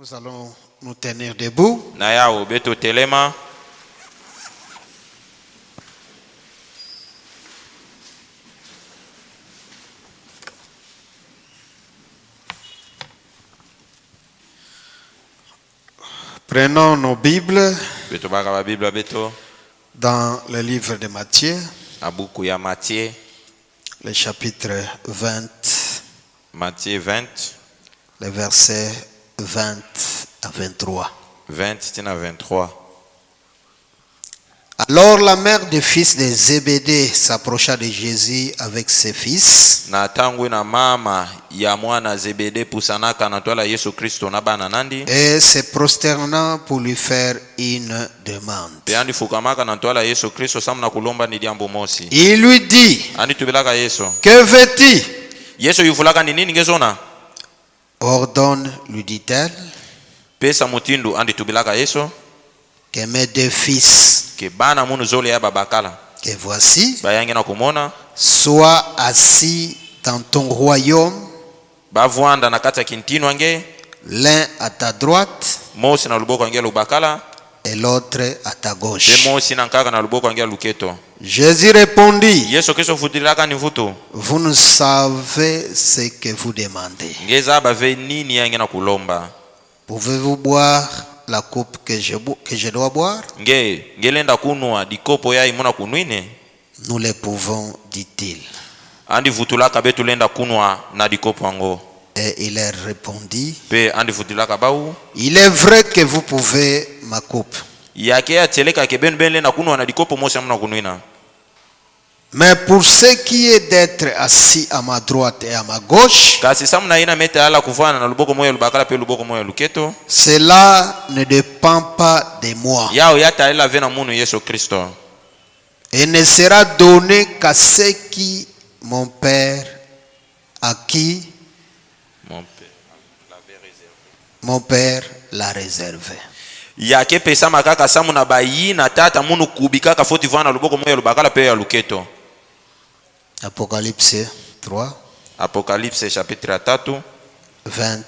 Nous allons nous tenir debout. Na yao beto telema. Prenons nos Bibles Beto baka ba Bible beto. dans le livre de Matthieu, Abuku ya Matthieu. le chapitre 20, Matthieu 20. les versets 20 à 23. 20 tina 23. Alors la mère des fils de Zébédée s'approcha de Jésus avec ses fils Na tangu na mama ya mwana Zebede pusanaka na twala Yesu Kristo na bana nandi. et se prosternant pour lui faire une demande. Pe andi fukamaka na twala Yesu Kristo samna kulomba ni diambo mosi. Il lui dit, Andi tubilaka Yesu. que veux-tu? Yesu yufulaka ni nini ngezona? Ordonne, lui dit-elle, Pesa mutindu andi tubilaka Yesu. que mes deux fils, Ke bana munu zole ya babakala. que voici, Bayange na kumona. soient assis dans ton royaume, Bavwanda na kata kintino ange. l'un à ta droite Mosi na luboko ange lubakala. et l'autre à ta Pe gauche. mosi na nkaka na luboko ange luketo. Jésus répondit, Yesu Kristo futilaka ni vuto. vous ne savez ce que vous demandez. Ngeza bave nini yange na kulomba. Pouvez-vous boire la coupe que je dois boire? Ngelenda kunwa dikopo ya imuna kunwine. Nous le pouvons, dit-il. Andi vutulaka betu lenda kunwa na dikopo ango. Et il leur répondit, Pe andi vutulaka bau. il est vrai que vous pouvez ma coupe, Yake ya teleka ke ben lenda kunwa na dikopo mosi amuna kunwina. mais pour ce qui est d'être assis à ma droite et à ma gauche, Kasi samuna ina mete ala kuvana na luboko moya lubakala pe luboko moya luketo. cela ne dépend pas de moi. Yao yata ila vena munu Yesu Kristo. Et ne sera donné qu'à ceux qui mon Père, à qui mon Père l'a réservé. Yake pesa makaka samuna bayi na tata munu kubikaka foti vana luboko moya lubakala pe ya luketo. Apocalypse 3, Apocalypse chapitre 3, 20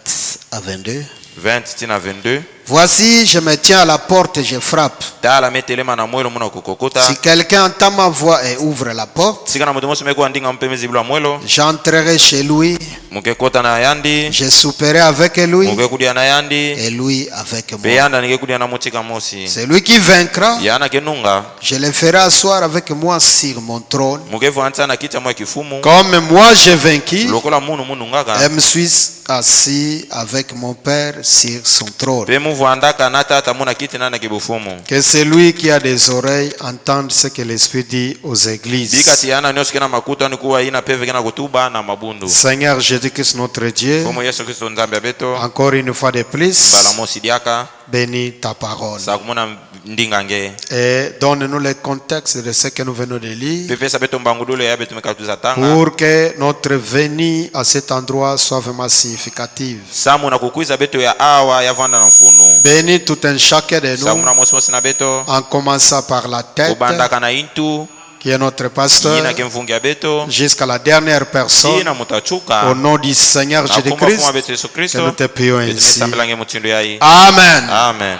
à 22. 20 tina 22. Voici, je me tiens à la porte et je frappe. Tala metelema na mwelo muna kukokota. Si quelqu'un entend ma voix et ouvre la porte, Sika na mutu mosi meko andinga mpemezi bila mwelo. j'entrerai chez lui, Muke kota na yandi. je souperai avec lui Muke kudia na yandi. et lui avec moi. Beyanda nige kudia na mutika mosi. Celui qui vaincra, Yana kenunga. je le ferai asseoir avec moi sur mon trône, Muke vuanza na kita mwa kifumu. comme moi j'ai vaincu Lokola munu ngaka. et me suis assis avec mon Père sur son trône. Pe muvu andaka na tata muna kiti na kibufumu. Que celui qui a des oreilles entende ce que l'Esprit dit aux églises. Bikati yana nyosi kena makuta ni kuwa ina peve kena kutuba na mabundu. Seigneur Jésus-Christ notre Dieu, Fomo Yesu Kristo nzambe beto. encore une fois de plus, Bala mosi diaka. bénis ta parole. Sa kumuna ndinga nge. Et donne-nous le contexte de ce que nous venons de lire Pepe sa beto mbangudule ya beto mekatuza tanga. pour que notre venue à cet endroit soit vraiment significative. Samu na kukuiza beto ya awa ya vanda na mfunu. Bénis tout un chacun de Samu nous, na mosi mosi na beto. en commençant par la tête, Kubandaka na intu. qui est notre pasteur, Yina kemfungi ya beto. jusqu'à la dernière personne, Yina mutachuka. au nom du Seigneur Na kumba fuma Jésus-Christ, beto Yesu que Kristo. nous te prions Beto ainsi. mesambelange mutindo yai. Amen. Amen.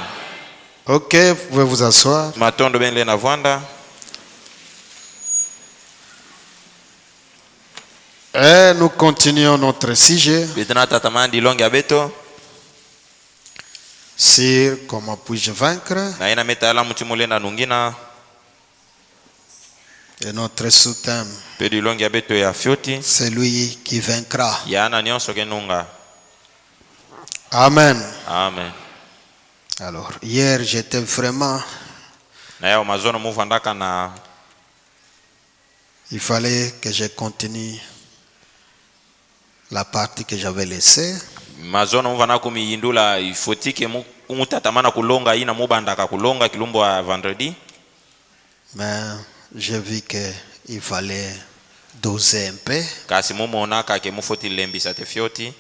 Ok, vous pouvez vous asseoir. Matondo benle na vanda. Et nous continuons notre sujet Betana tatamandi longi ya beto. sur comment puis-je vaincre. Na ina meta ala mutimulenda nungina. Et notre sous-thème, Pedi longi ya beto ya fioti. celui qui vaincra. Yana nyonso kenunga. Amen. Amen. Alors, hier, j'étais vraiment... Na yao mazono muvandaka na. Il fallait que je continue la partie que j'avais laissée. Mazono muvana kumiyindula ifotike mutatamana kulonga ina mubandaka kulonga kilumbo wa vendredi. Mais j'ai vu qu'il fallait doser un peu. Kasi mumonaka ke mufoti lembisa te fioti.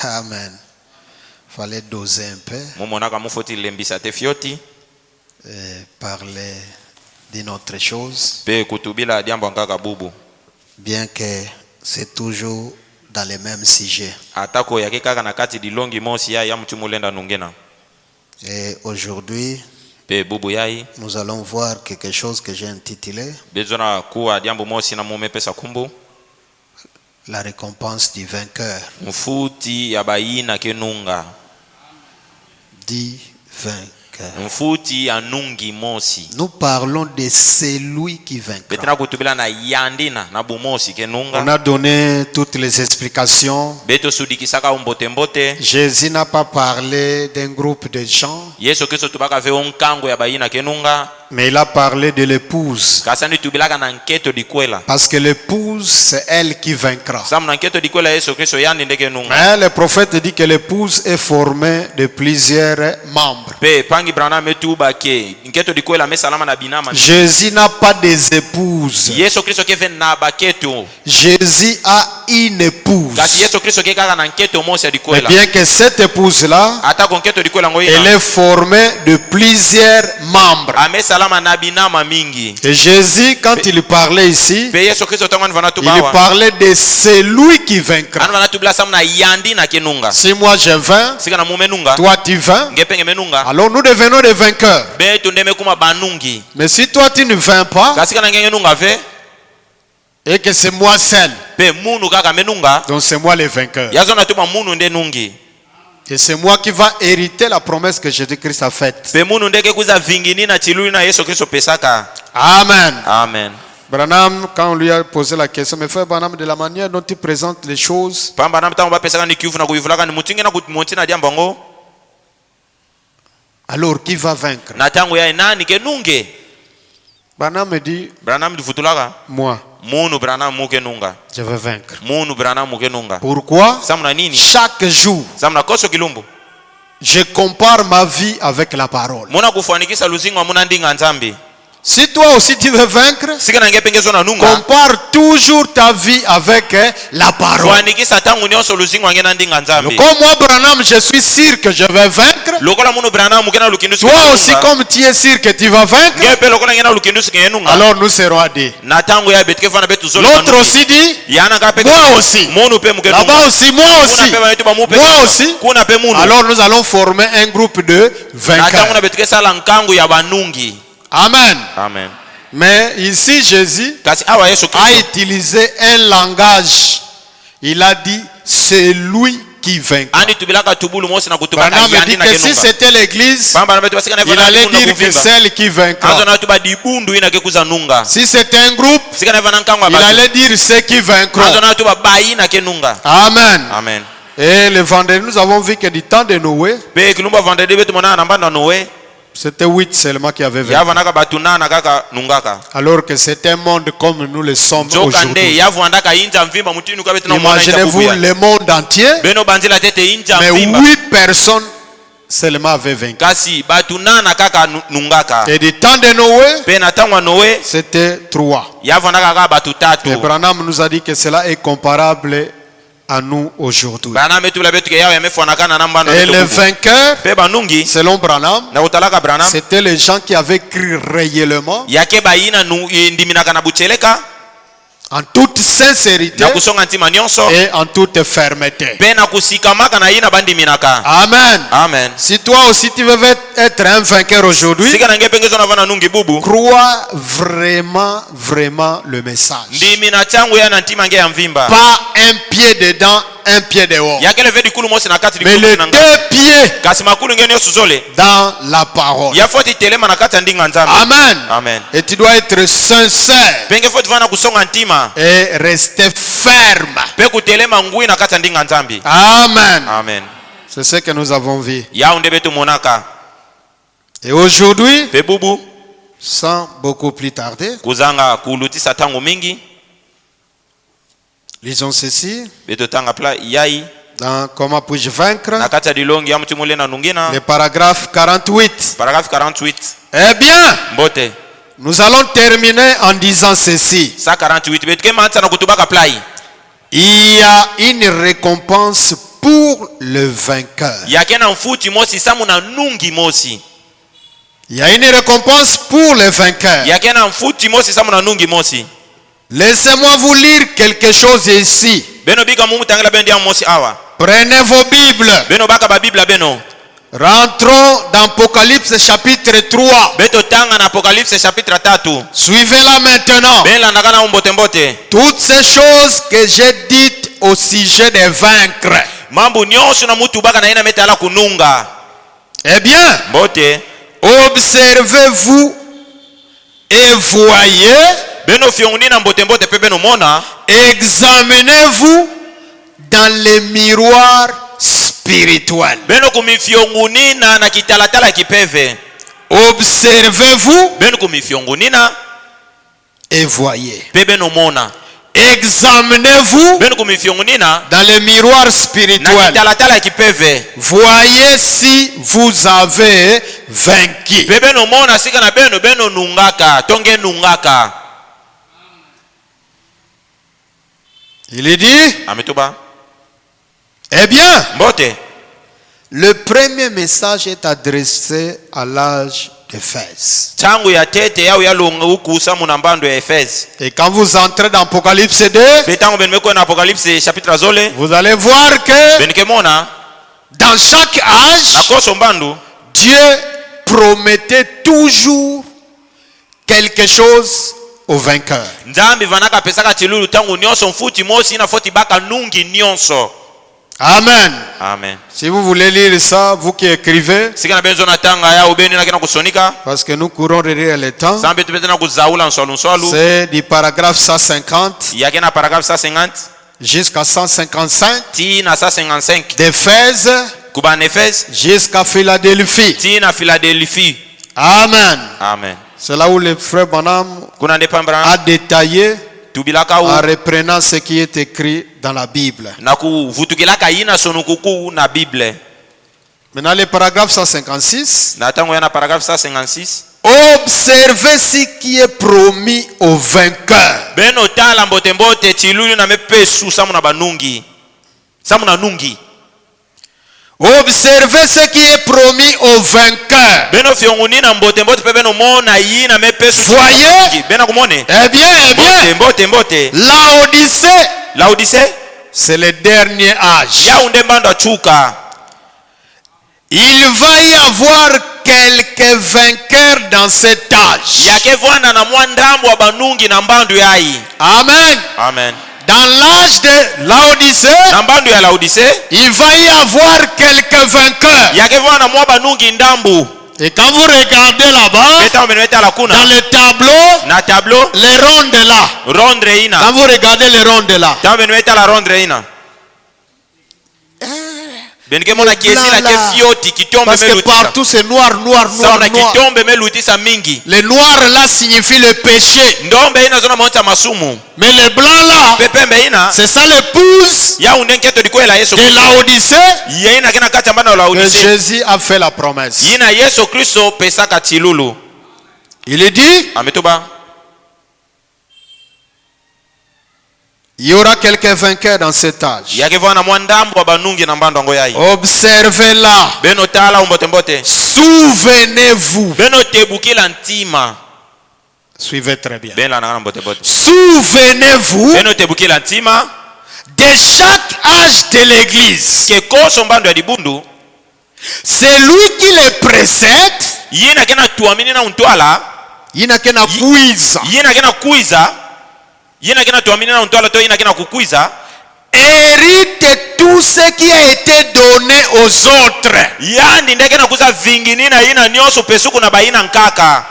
Amen. Il fallait doser un peu. Mumonaka mufoti lembisa te fioti. Et parler d'une autre chose. Pe kutubila diambo ngaka bubu. Bien que c'est toujours dans les mêmes sujets. atako yake kaka na kati dilongi mosi ya mtumulenda nungena. Et aujourd'hui, Pe bubu yai nous allons voir quelque chose que j'ai intitulé bezona kuwa diambo mosi na mume pesa kumbu la récompense du vainqueur. mfuti ya baina kenunga. Dit vainqueur. Mfuti ya nungi mosi. Nous parlons de celui qui vaincra. Betena kutubila na yandina na bumosi kenunga. On a donné toutes les explications. Beto sudikisaka umbote mbote. Jésus n'a pas parlé d'un groupe de gens, Yesu Kristo tubaka ve onkango ya baina kenunga. mais il a parlé de l'épouse. Kasani tubilaka na nketo dikwela. Parce que l'épouse, c'est elle qui vaincra. Sam na nketo dikwela Yesu Kristo yandi ndeke nunga. Mais le prophète dit que l'épouse est formée de plusieurs membres. Pe pangi brana metuba ke nketo dikwela mesalama na binama. Jésus n'a pas des épouses. Yesu Kristo keve na baketo. Jésus a une épouse. Kasi Yesu Kristo ke kaka na nketo mosi Mais dikwela. bien que cette épouse-là, Ata ko nketo dikwela ngoyi. elle est formée de plusieurs membres. Amesalama na binama mingi. Et Jésus, quand il parlait ici, Pe Yesu Kristo tangwa nvana il tubawa. parlait de celui qui vaincra. Anvana tubila sam na yandi na kenunga. Si moi je vins, Sika na mume nunga. toi tu vins, Ngepenge menunga. alors nous devenons des vainqueurs. Be tundeme kuma banungi. Mais si toi tu ne vins pas, Kasika na ngenge nunga ve. et que c'est moi seul, Pe munu kaka menunga. donc c'est moi le vainqueur. Yazo na tuma munu nde nungi. Et c'est moi qui va hériter la promesse que Jésus-Christ a faite. Pe munu ndeke kuza vingini na chiluli na Yesu Kristo pesaka. Amen. Amen. Branham, quand on lui a posé la question, mais frère Branham, de la manière dont il présente les choses, Pamba na mtango ba pesaka ni kiufu na kuivulaka ni mutingi na kutmonti na diambango. alors qui va vaincre? Na tangu ya nani ke nunge. Branham me dit, Branham difutulaka. moi, Munu Branham muke nunga. je vais vaincre. Munu Branham muke nunga. Pourquoi? Samna nini? Chaque jour, Samna koso kilumbu. je compare ma vie avec la parole. Muna kufanikisa luzingo muna ndinga nzambi. Si toi aussi tu veux vaincre, Sika na ngepengezo na nunga. compare toujours ta vie avec la parole. Fanikisa tangu nyonso luzingo ngena ndinga nzambi. Comme moi, Branham, je suis sûr que je vais vaincre. Lokola munu Branham mukena lukindusi. Toi aussi, comme tu es sûr que tu vas vaincre, Ngepe lokola ngena lukindusi ngenunga. alors nous serons à deux. Na tangu ya betke fana betu zolo. L'autre aussi dit, Yana ka pe. moi aussi. Munu pe muke nunga. Là-bas aussi, moi aussi. Moi aussi. Kuna pe munu. Alors nous allons former un groupe de Na tangu na vainqueurs. betke sala nkangu ya banungi. Amen. Amen. Mais ici, Jésus Kasi awa Yesu a Kristo. utilisé un langage. Il a dit, c'est lui qui vaincra. Andi tubilaka tubulu mosi na kutubaka Branham yandi dit na que si kenunga. c'était l'église, Pamba na betu basika na il allait dire que celle qui Anzo vaincra. na tuba dibundu ina ke kuza nunga. Si c'était un groupe, Sika na vana nkangu il abatu. allait dire ceux qui Anzo vaincront. na tuba bayi na kenunga. Amen. Amen. Et le vendredi, nous avons vu que du temps de Noé, Pe kilumba vendredi betu mona na mbanda Noé. c'était 8 seulement qui avaient Ya vaincu. vanaka batu nana kaka nungaka. Alors que c'est un monde comme nous le sommes Nzoka nde aujourd'hui. ya vandaka inja mvimba mutinu kwa betu na mwana inja Imaginez-vous kubuya. le monde entier, Beno banzila tete inja mais mvimba. 8 personnes seulement avaient vaincu. Kasi batu nana kaka nungaka. Et du temps de Noé, Pe na tangwa Noé c'était 3. ya vandaka kaka batu tatu. Et Branham nous a dit que cela est comparable à nous aujourd'hui. Bana metu la betu ke yawe yamefanakana na mbanda Et betu les kubu. vainqueurs, Pe banungi selon Branham, na utalaka Branham. c'était les gens qui avaient cru réellement, Yake bayina ndiminaka na bucheleka. en toute sincérité Na kusonga ntima nyonso. et en toute fermeté. Pe na kusikamaka na yina bandiminaka. Amen. Amen. Si toi aussi tu veux être un vainqueur aujourd'hui, Sika na ngepengezo na vana nungi bubu. crois vraiment le message. Ndimi na changu ya na ntima nge ya mvimba. Pas un pied dedans, un pied dehors. Yakele vedi kulu mosi na kati Mais dikulu les na nga. deux pieds Kasi makulu ngeni yosu zole. dans la parole. Ya foti telema na kati ya ndinga nzambe. Amen. Amen. Et tu dois être sincère Penge foti vana kusonga ntima. et rester ferme. Pe kutelema ngui na kati ya ndinga nzambe. Amen. Amen. C'est ce que nous avons vu. Ya unde betu monaka. Et aujourd'hui, Pe bubu. sans beaucoup plus tarder, Kuzanga kulutisa tangu mingi. lisons ceci Betu tanga pla yai. dans Comment puis-je vaincre, Na kati ya dilongi ya mtimule na nungina. le paragraphe 48. Paragraphe 48. Eh bien, Mbote. nous allons terminer en disant ceci. Sa 48. Betu ke mansa na kutubaka plai. Il y a une récompense pour le vainqueur. Yake na mfuti mosi samu na nungi mosi. Il y a une récompense pour le vainqueur. Yake na mfuti mosi samu na nungi mosi. Laissez-moi vous lire quelque chose ici. beno bika mungu tangela beno dia mosi awa Prenez vos Bibles. beno baka ba bibla beno Rentrons dans Apocalypse chapitre 3. beto tanga na Apocalypse chapitre 3 Suivez-la maintenant. bela nakana umbote mbote Toutes ces choses que j'ai dites au sujet des vaincres. mambo nyonso na mutu baka na ina metala kununga Eh bien, mbote observez-vous et voyez, beno fionguni na mbote mbote pe beno mona examinez-vous dans les miroirs spirituels. beno kumifionguni na kitalatala kipeve Observez-vous beno kumifionguni na et voyez. pe beno mona Examinez-vous beno kumifionguni na dans les miroirs na spirituels. kitalatala kipeve Voyez si vous avez vaincu. pe beno mona sika na beno nungaka tonge nungaka Il est dit, ametoba eh bien, mbote le premier message est adressé à l'âge d'Éphèse. tangu ya tete yao ya longa ukusa muna mbando ya Efese Et quand vous entrez dans Apocalypse 2, pe tangu ben meko na Apocalypse chapitre azole vous allez voir que ben kemona dans chaque âge, na koso mbandu Dieu promettait toujours quelque chose au vainqueur. nzambi vanaka pesaka tilulu tangu nyonso mfuti mosi ina foti baka nungi nyonso. Amen. Amen. Si vous voulez lire ça, vous qui écrivez, Sika na benzo na tanga ya ubeni na kina kusonika parce que nous courons derrière le temps, zambe tupete na kuzaula nswalu c'est du paragraphe 150 ya kina paragraphe 150 jusqu'à 155 ti na 155 d'Éphèse kuba na Efese jusqu'à Philadelphie. ti na Philadelphie. Amen. Amen. C'est là où le frère Branham Kuna ndepambra a détaillé tubilaka en u reprenant ce qui est écrit dans la Bible. na kuvutukilaka ina sonukuku na Bible. Maintenant, le paragraphe 156. Na tango ya na paragraphe 156 Observez ce qui est promis au vainqueur. beno tala mbote mbote tilulu na mepesu samu na banungi samu na nungi. Observez ce qui est promis au vainqueur. Beno fionguni na mbote mbote pe beno mona yi na mepesu Voyez. bena kumone Eh bien, mbote Laodicée c'est le dernier âge. ya unde mbando achuka Il va y avoir quelques vainqueurs dans cet âge. yake vwana na mwandambo wa banungi na mbandu yayi. Amen. Amen. Dans l'âge de Laodicée, Na mbandu ya Laodicée il va y avoir quelques vainqueurs. yake vwana mwa banungi ndambu. Et quand vous regardez là-bas, Beta umenweta la kuna dans le tableau, na tableau les ronds de là. rondre Quand ina vous regardez les ronds de là, ta umenweta la rondre ina benike mona kiesi la Là. kefioti kitombe parce que melutisa partout c'est noir, noir, noir, sauna noir. kitombe melutisa mingi Le noir là signifie le péché. ndombe ina zona maota masumu Mais le blanc là, pepembe ina c'est ça l'épouse ya undenketo dikoela Yesu de Laodicée ye ina kina kati ambana que Laodicée Jésus a fait la promesse. yina Yesu Kristo pesaka tilulu Il est dit, ametoba il y aura quelques vainqueurs dans cet âge. yake vana mwandambo wa banungi na mbando ngo yayi Observez-la. beno tala umbote mbote Souvenez-vous. beno tebukila ntima Suivez très bien. beno na mbote mbote Souvenez-vous beno tebukila ntima de chaque âge de l'église. ke koso mbando ya dibundu C'est lui qui les précède. yina kena tuamini na untwala Il n'a qu'à quiz. yina kena kuiza yina kena tuamini na untwala to yina kena kukuiza Hérite tout ce qui a été donné aux autres. yani ndeke na kuza vingini na yina nyoso pesuku na baina nkaka.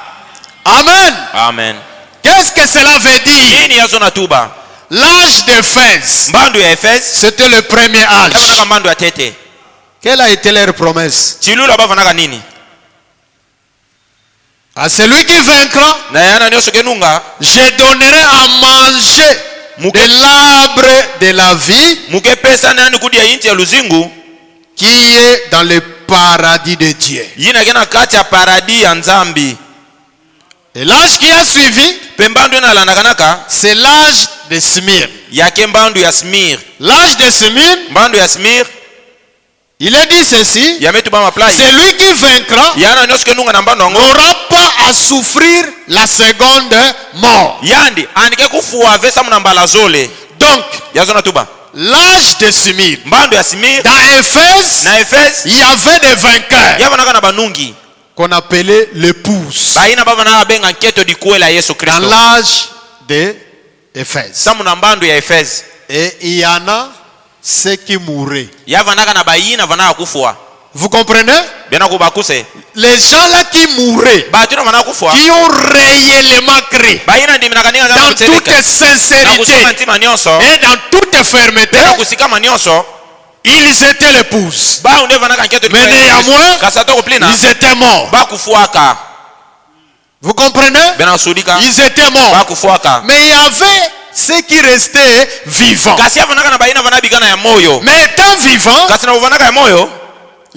Amen. Amen. Qu'est-ce que cela veut dire? Nini yazo na tuba L'âge d'Éphèse, mbandu ya Efese c'était le premier âge. yavanaka mbandu ya tete Quelle a été leur promesse? chilulu abavanaka nini À celui qui vaincra, na yana nyoso kenunga je donnerai à manger de l'arbre de la vie muke pesa nani kudi ya inti ya luzingu qui est dans le paradis de Dieu. yina kena kati ya paradis ya nzambi. Et l'âge qui a suivi, Pe mbandu ina landakanaka c'est l'âge de Smyrne. yake mbandu ya Smir. L'âge de Smyrne, Mbandu ya Smir il est dit ceci, yametuba maplace celui qui vaincra yana nyoso kenunga na mbandu ango n'aura pas à souffrir la seconde mort. yandi andike kufuwa vesa muna mbala zole Donc, yazo na tuba l'âge de Smyrne. mbando ya Smyrne Dans Éphèse, na Efese il y avait des vainqueurs yavanaka na banungi qu'on appelait l'épouse. baina bavana benga nketo dikuela Yesu Dans Kristo l'âge d'Éphèse. samu na mbando ya Efese Et il y en a ceux qui mouraient. yavanaka na bayina vanaka kufwa Vous comprenez? bena kubakuse Les gens là qui mouraient, batuna vanaka kufwa qui ont réellement cru, bayina ndimina ninga dans toute sincérité kusoma ntima nyonso et dans toute fermeté, na kusikama nyonso ils étaient l'épouse. ba unde vanaka nketo Mais néanmoins, kasato kuplina ils étaient morts. ba kufuaka Vous comprenez? bena sudika Ils étaient ba morts. kufuaka Mais il y avait ceux qui restaient vivants. kasi yavanaka na bayina vana bigana ya moyo Mais étant vivants, kasi na uvanaka ya moyo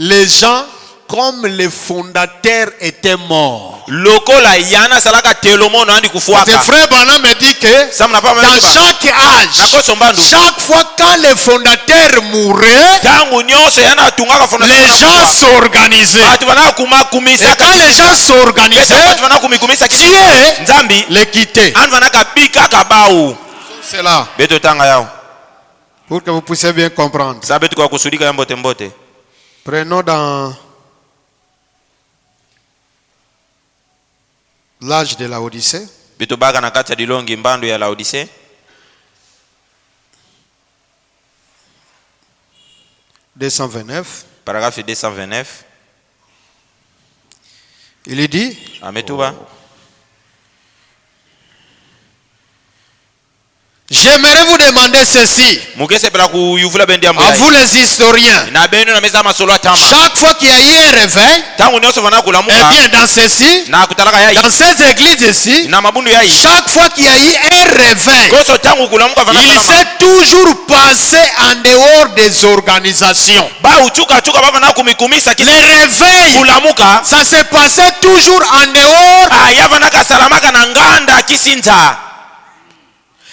les gens, comme les fondateurs étaient morts. lokola yana salaka telomono andi Tes kufuaka frères Branham me dit que samu na papa dans chaque âge, nakoso mbandu chaque fois quand les fondateurs mouraient, tangu nyonso yana atungaka les gens s'organisaient. batu vanaka Et kumakumisa quand les gens s'organisaient, batu vanaka kumikumisa Dieu nzambi les quittait. anu vanaka bikaka bau C'est là, beto tanga yao pour que vous puissiez bien comprendre. sa betu kwa kusudika ya mbote mbote Prenons dans l'âge de la Odyssée, betu baka na kati ya dilongi mbando ya Laodise 229. paragrafe 229 Il est dit, ametuba j'aimerais vous demander ceci, mukesepela kuyuvula bendi ya à mboya vous les historiens. na benu na meza masolo atama Chaque fois qu'il y a eu un réveil, tangu nyonso vanaka eh kulamuka bien dans ceci, na kutalaka yai dans ces églises ici, na mabundu yai chaque fois qu'il y a eu un réveil, koso tangu kulamuka il vanaka s'est toujours passé en dehors des organisations. ba uchuka ba vanaka kumikumisa Les réveils, kulamuka ça s'est passé toujours en dehors. yavanaka salamaka na nganda kisinza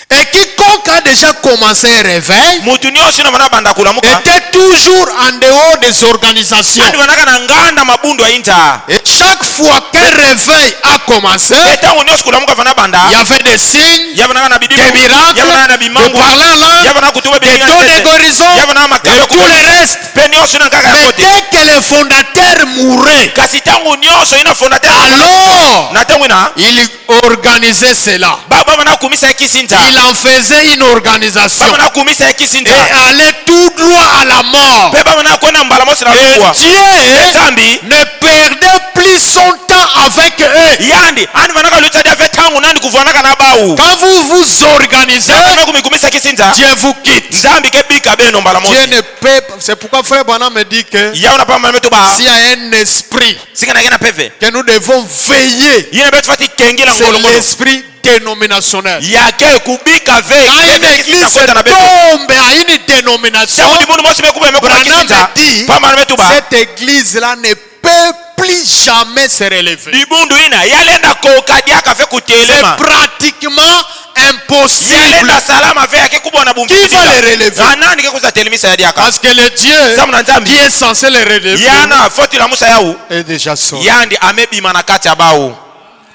Et quiconque a déjà commencé un réveil mutu nyonso ino vana banda kulamuka était toujours en dehors des organisations. andi vanaka na nganda mabundu ya inta Et chaque fois qu'un réveil a commencé, tangu nyonso kulamuka vana banda il y avait des signes, yavanaka na bidimu des miracles, yavanaka na de bimangu parler en langue, yavanaka kutuba des taux de guérison yavanaka et makayo tout le reste. pe nyonso ina nkaka ya Mais mote dès que les fondateurs mouraient, kasi tangu nyonso ina fondateur alors na tangu ina il organisait cela. baba vanaka kumisa ya kisinza Il en faisait une organisation baba vanaka kumisa ya et kisinza allait tout droit à la mort. pe baba vanaka kwenda mbala mosi na Et kuwa Dieu zambi ne perdait plus son temps avec eux. yandi ani vanaka lutadi afe tangu nandi kuvanaka na bau Quand vous vous organisez, vanaka kumikumisa kisinza Dieu vous quitte. nzambi kebika beno mbala Dieu mosi ne peut. C'est pourquoi frère Branham me dit que yaona pamba metu ba s'il y a un esprit singana kena peve que nous devons veiller, yina betu fati kengila c'est ngolo ngolo l'esprit dénominationnel. yake kubika ve Quand une église tombe à une dénomination, tangu dimundu mosi mekuba mekuba Branham kisinza dit, pamba na metu ba cette église-là ne peut plus jamais se relever. dibundu ina yalenda kokadiaka fe C'est kutelema pratiquement impossible. yalenda salama ve yake kubwa na Qui va les relever? anani ke kuza telemisa ya diaka Parce que le Dieu samu na nzambi qui est censé les relever yana foti la musa yau est déjà sorti. yandi amebima na kati ya bau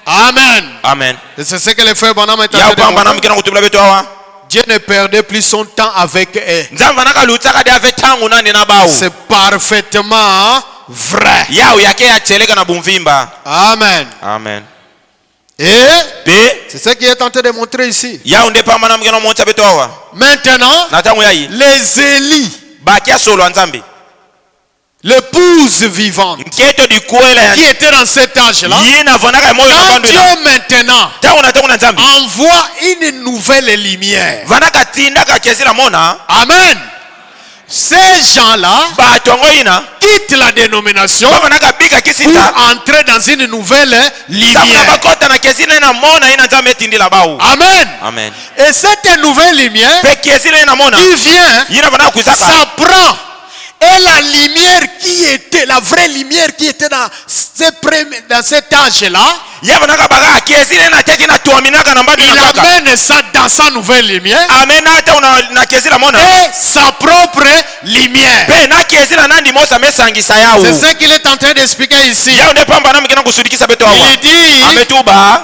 Amen. amen Et c'est ce que les frères Branham est en yau train de pamba na montrer. mkina kutubula betu awa Dieu ne perdait plus son temps avec eux. nzambi vanaka lutsaka de ave tangu nani na bau C'est parfaitement vrai. yau yake yacheleka na bumvimba Amen. amen Et pe c'est ce qu'il est tenté de montrer ici. yau nde pamba na mkina monta betu awa Maintenant, na tangu yai les Élis, bakia solo ya nzambi l'épouse vivante, nketo dikuela ya qui était dans cet âge-là, yina vanaka ya moyo na quand bandu ina Dieu maintenant tangu na nzambi envoie une nouvelle lumière. vanaka tindaka kezila mona Amen. Ces gens-là batongo ina quittent la dénomination bavanaka bika pour kisinza entrer dans une nouvelle samuna lumière. bakota na kezila ina mona ina nzambe etindila bau Amen. amen Et cette nouvelle lumière pe kezila ina mona qui vient yina vanaka kuizaka s'apprend. Et la lumière qui était, la vraie lumière qui était dans cet âge-là, ya vanaka baka kezila ina teki na tuaminaka na mbadu il na kaka amène ça dans sa nouvelle lumière amen ata na kezila mona et sa propre lumière. pe na kezila nandi mosa mesangisa yau C'est ce qu'il est en train d'expliquer ici. yau nde pamba na mkina kusudikisa betu awa Il dit, ametuba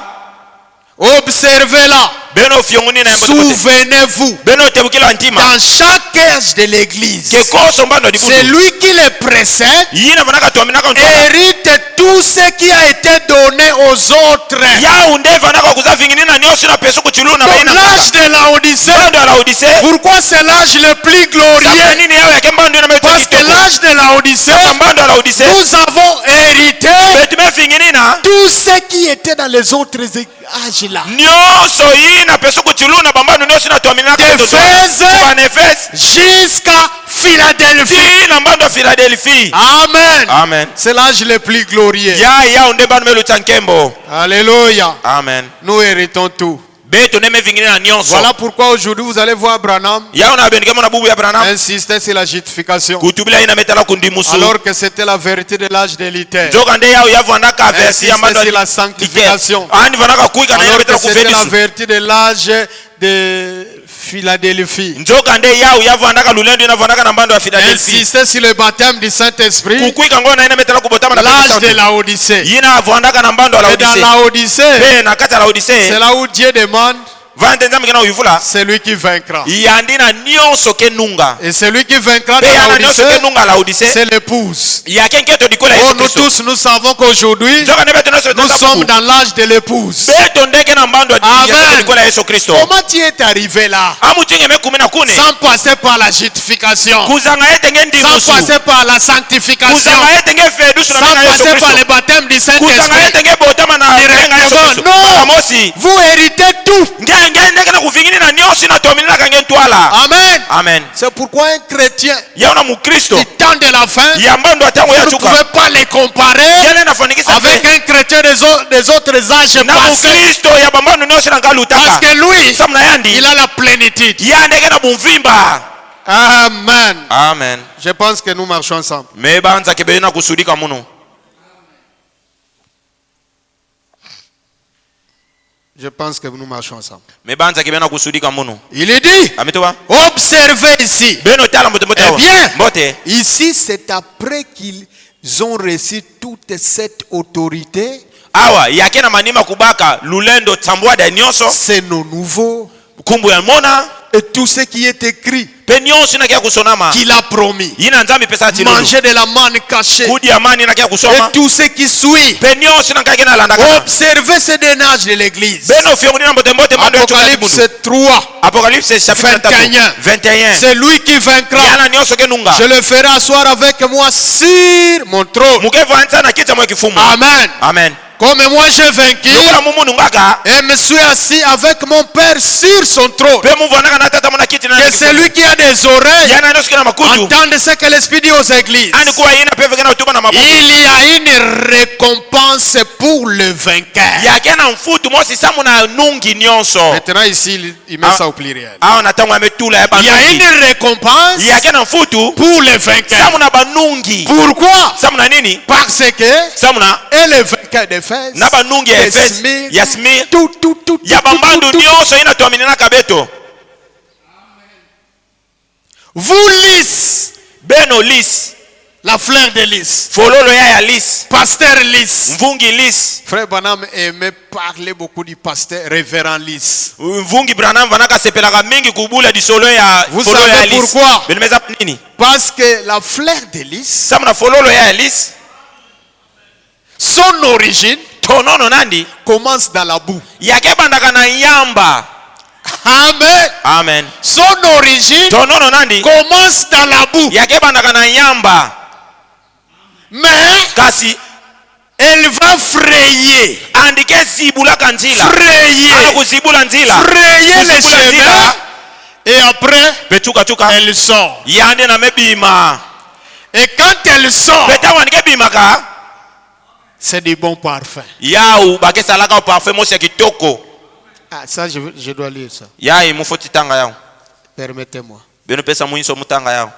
observez-la. beno fionguni na Souvenez-vous, beno tebukila ntima dans chaque âge de l'église, ke koso mbando di c'est lui qui le précède, yina vanaka tuaminaka hérite tout ce qui a été donné aux autres. ya unde vanaka kuza vingini na nyosi na peso kuchuluna Donc baina l'âge de la Odyssée, bando la Odyssée pourquoi c'est l'âge le plus glorieux? nini yao ya kembando na Parce que l'âge de la Odyssée, mbando la Odyssée nous avons hérité betume vingini na tout ce qui était dans les autres âges là. nyoso yina peso kuchuluna bambando nyosi na tuaminaka D'Éphèse Éphèse jusqu'à Philadelphie. na mbando ya Philadelphie. Amen. Amen. C'est l'âge le plus glorieux. ya unde bando melu tankembo. Alléluia. Amen. Nous héritons tout. Beto neme vingine na nyonso. Voilà pourquoi aujourd'hui vous allez voir Branham Ya una benike mona bubu ya Branham. insister sur la justification. Kutubila ina metala kundimusu. Alors que c'était la vérité de l'âge de l'Éther. Nzoka nde yao yavu andaka versi ya Insister mbando sur la sanctification. Ani vanaka kuika na Alors yao que betala c'était la kufedisu. vérité de l'âge de Philadelphie. Nzoka nde yao yavu andaka lulendo ina vanaka na mbando ya Philadelphie. Insister sur le baptême du Saint-Esprit. Kukuika ngona ina metala kubotama na L'âge de la Odyssée. Yina avu andaka na mbando la Et dans Odyssée. la Odyssée, Pe na kata la Odyssée. c'est là où Dieu demande, Vante nzambe kena uyuvula. c'est lui qui vaincra. Yandina nyonso kenunga. Et celui qui vaincra Pe dans la yana nyonso Odyssée, kenunga la Odyssée. c'est l'épouse. Ya kenketo dikola Oh, Yesu nous Kristo. tous, nous savons qu'aujourd'hui, Nzoka nde beto nyonso nous sommes tozaku. dans l'âge de l'épouse. Beto ndeke na mbando ya Amen. dikola Yesu Kristo. Comment tu es arrivé là? Amutinge mekumi na kune. Sans passer par la justification, Kuzanga etenge ndi sans musu. passer par la sanctification, Kuzanga etenge fedu sans sunanga Yesu passer par Kristo. le baptême du Kuzanga Saint-Esprit. etenge botama na renga Yesu Kristo. Non. Mosi. Vous héritez tout. Ngenge ndeke na kuvingini na nyoshi na tomini na kange ntwala. Amen. Amen. C'est pourquoi un chrétien Yaona mukristo. du temps de la fin, Ya mbando atango ya vous ne chuka. pouvez pas les comparer Yale nafanikisa avec un chrétien des autres âges na passés. mukristo ya bambando nyoshi na ngalutaka. Parce que lui, Samna yandi. il a la plénitude. Ya ndeke na bumvimba. Amen. Amen. Je pense que nous marchons ensemble. Me banza kebe na kusudika muno. Je pense que nous marchons ensemble. Me banza kebe na kusudika muno. Il est dit, Ametoba? observez ici. Beno tala mbote mbote. Eh bien. Mbote. Ici, c'est après qu'ils ont reçu toute cette autorité. Awa yake na manima kubaka lulendo tambua da nyonso C'est nos nouveaux. kumbu ya mona Et tout ce qui est écrit, pe nyonso na kia kusonama qu'il a promis. yina nzambi pesa tilulu Manger de la manne cachée. kudi amani na kia Et kusoma tout ce qui suit. pe nyonso na kia na landaka Observez ce dénage de l'église. beno fionguni na mbote mbote mando yetu Apocalypse 3. Apocalypse chapitre 21. 21 C'est lui qui vaincra. yana nyonso kenunga Je le ferai asseoir avec moi sur mon trône. mukevo anza na kita mwe kifumu Amen. amen Comme moi j'ai vaincu lokola mumu nungaka et me suis assis avec mon Père sur son trône. pe muvu anaka na tata mona kiti na Que celui qui a des oreilles yana nyonso kena makutu entende ce que l'Esprit dit aux églises. ani kuwa yina pe vekena utuma na mabu Il y a une récompense pour le vainqueur. yake na mfutu mosi samu na nungi nyonso Maintenant ici, il met ça au pluriel. awa na tango ametula ya Il y a banungi une récompense yake na mfutu pour le vainqueur. samu na banungi Pourquoi? samu na nini Parce que samu na et le vainqueur d'Éphèse, na banungi ya de Efesi Smyrne, ya Smyrne tout, ya bambandu nyonso ina tuaminina kabeto vous lys, beno lis la fleur de lys, fololo ya lis pasteur lys. mvungi lis Frère Branham aimait parler beaucoup du pasteur révérend lys. mvungi Branham vanaka sepelaka mingi kubula disolo ya Vous fololo ya savez lis pourquoi? benemeza nini Parce que la fleur de lys, samu na fololo ya lis son origine tonono nandi commence dans la boue. yake bandaka na yamba Amen. amen Son origine tonono nandi commence dans la boue. yake bandaka na yamba Mais kasi elle va frayer. andike zibulaka nzila Frayer. ana kuzibula nzila Frayer les Kuzibula chemins. nzila Et après, petuka elle sort. yande na mebima Et quand elle sort, petawandike bimaka c'est du bon parfum. yau bakesalaka parfum mosi ya kitoko Ah, ça, je dois lire ça. yai mufoti tanga yao Permettez-moi. beno pesa muinso mutanga yao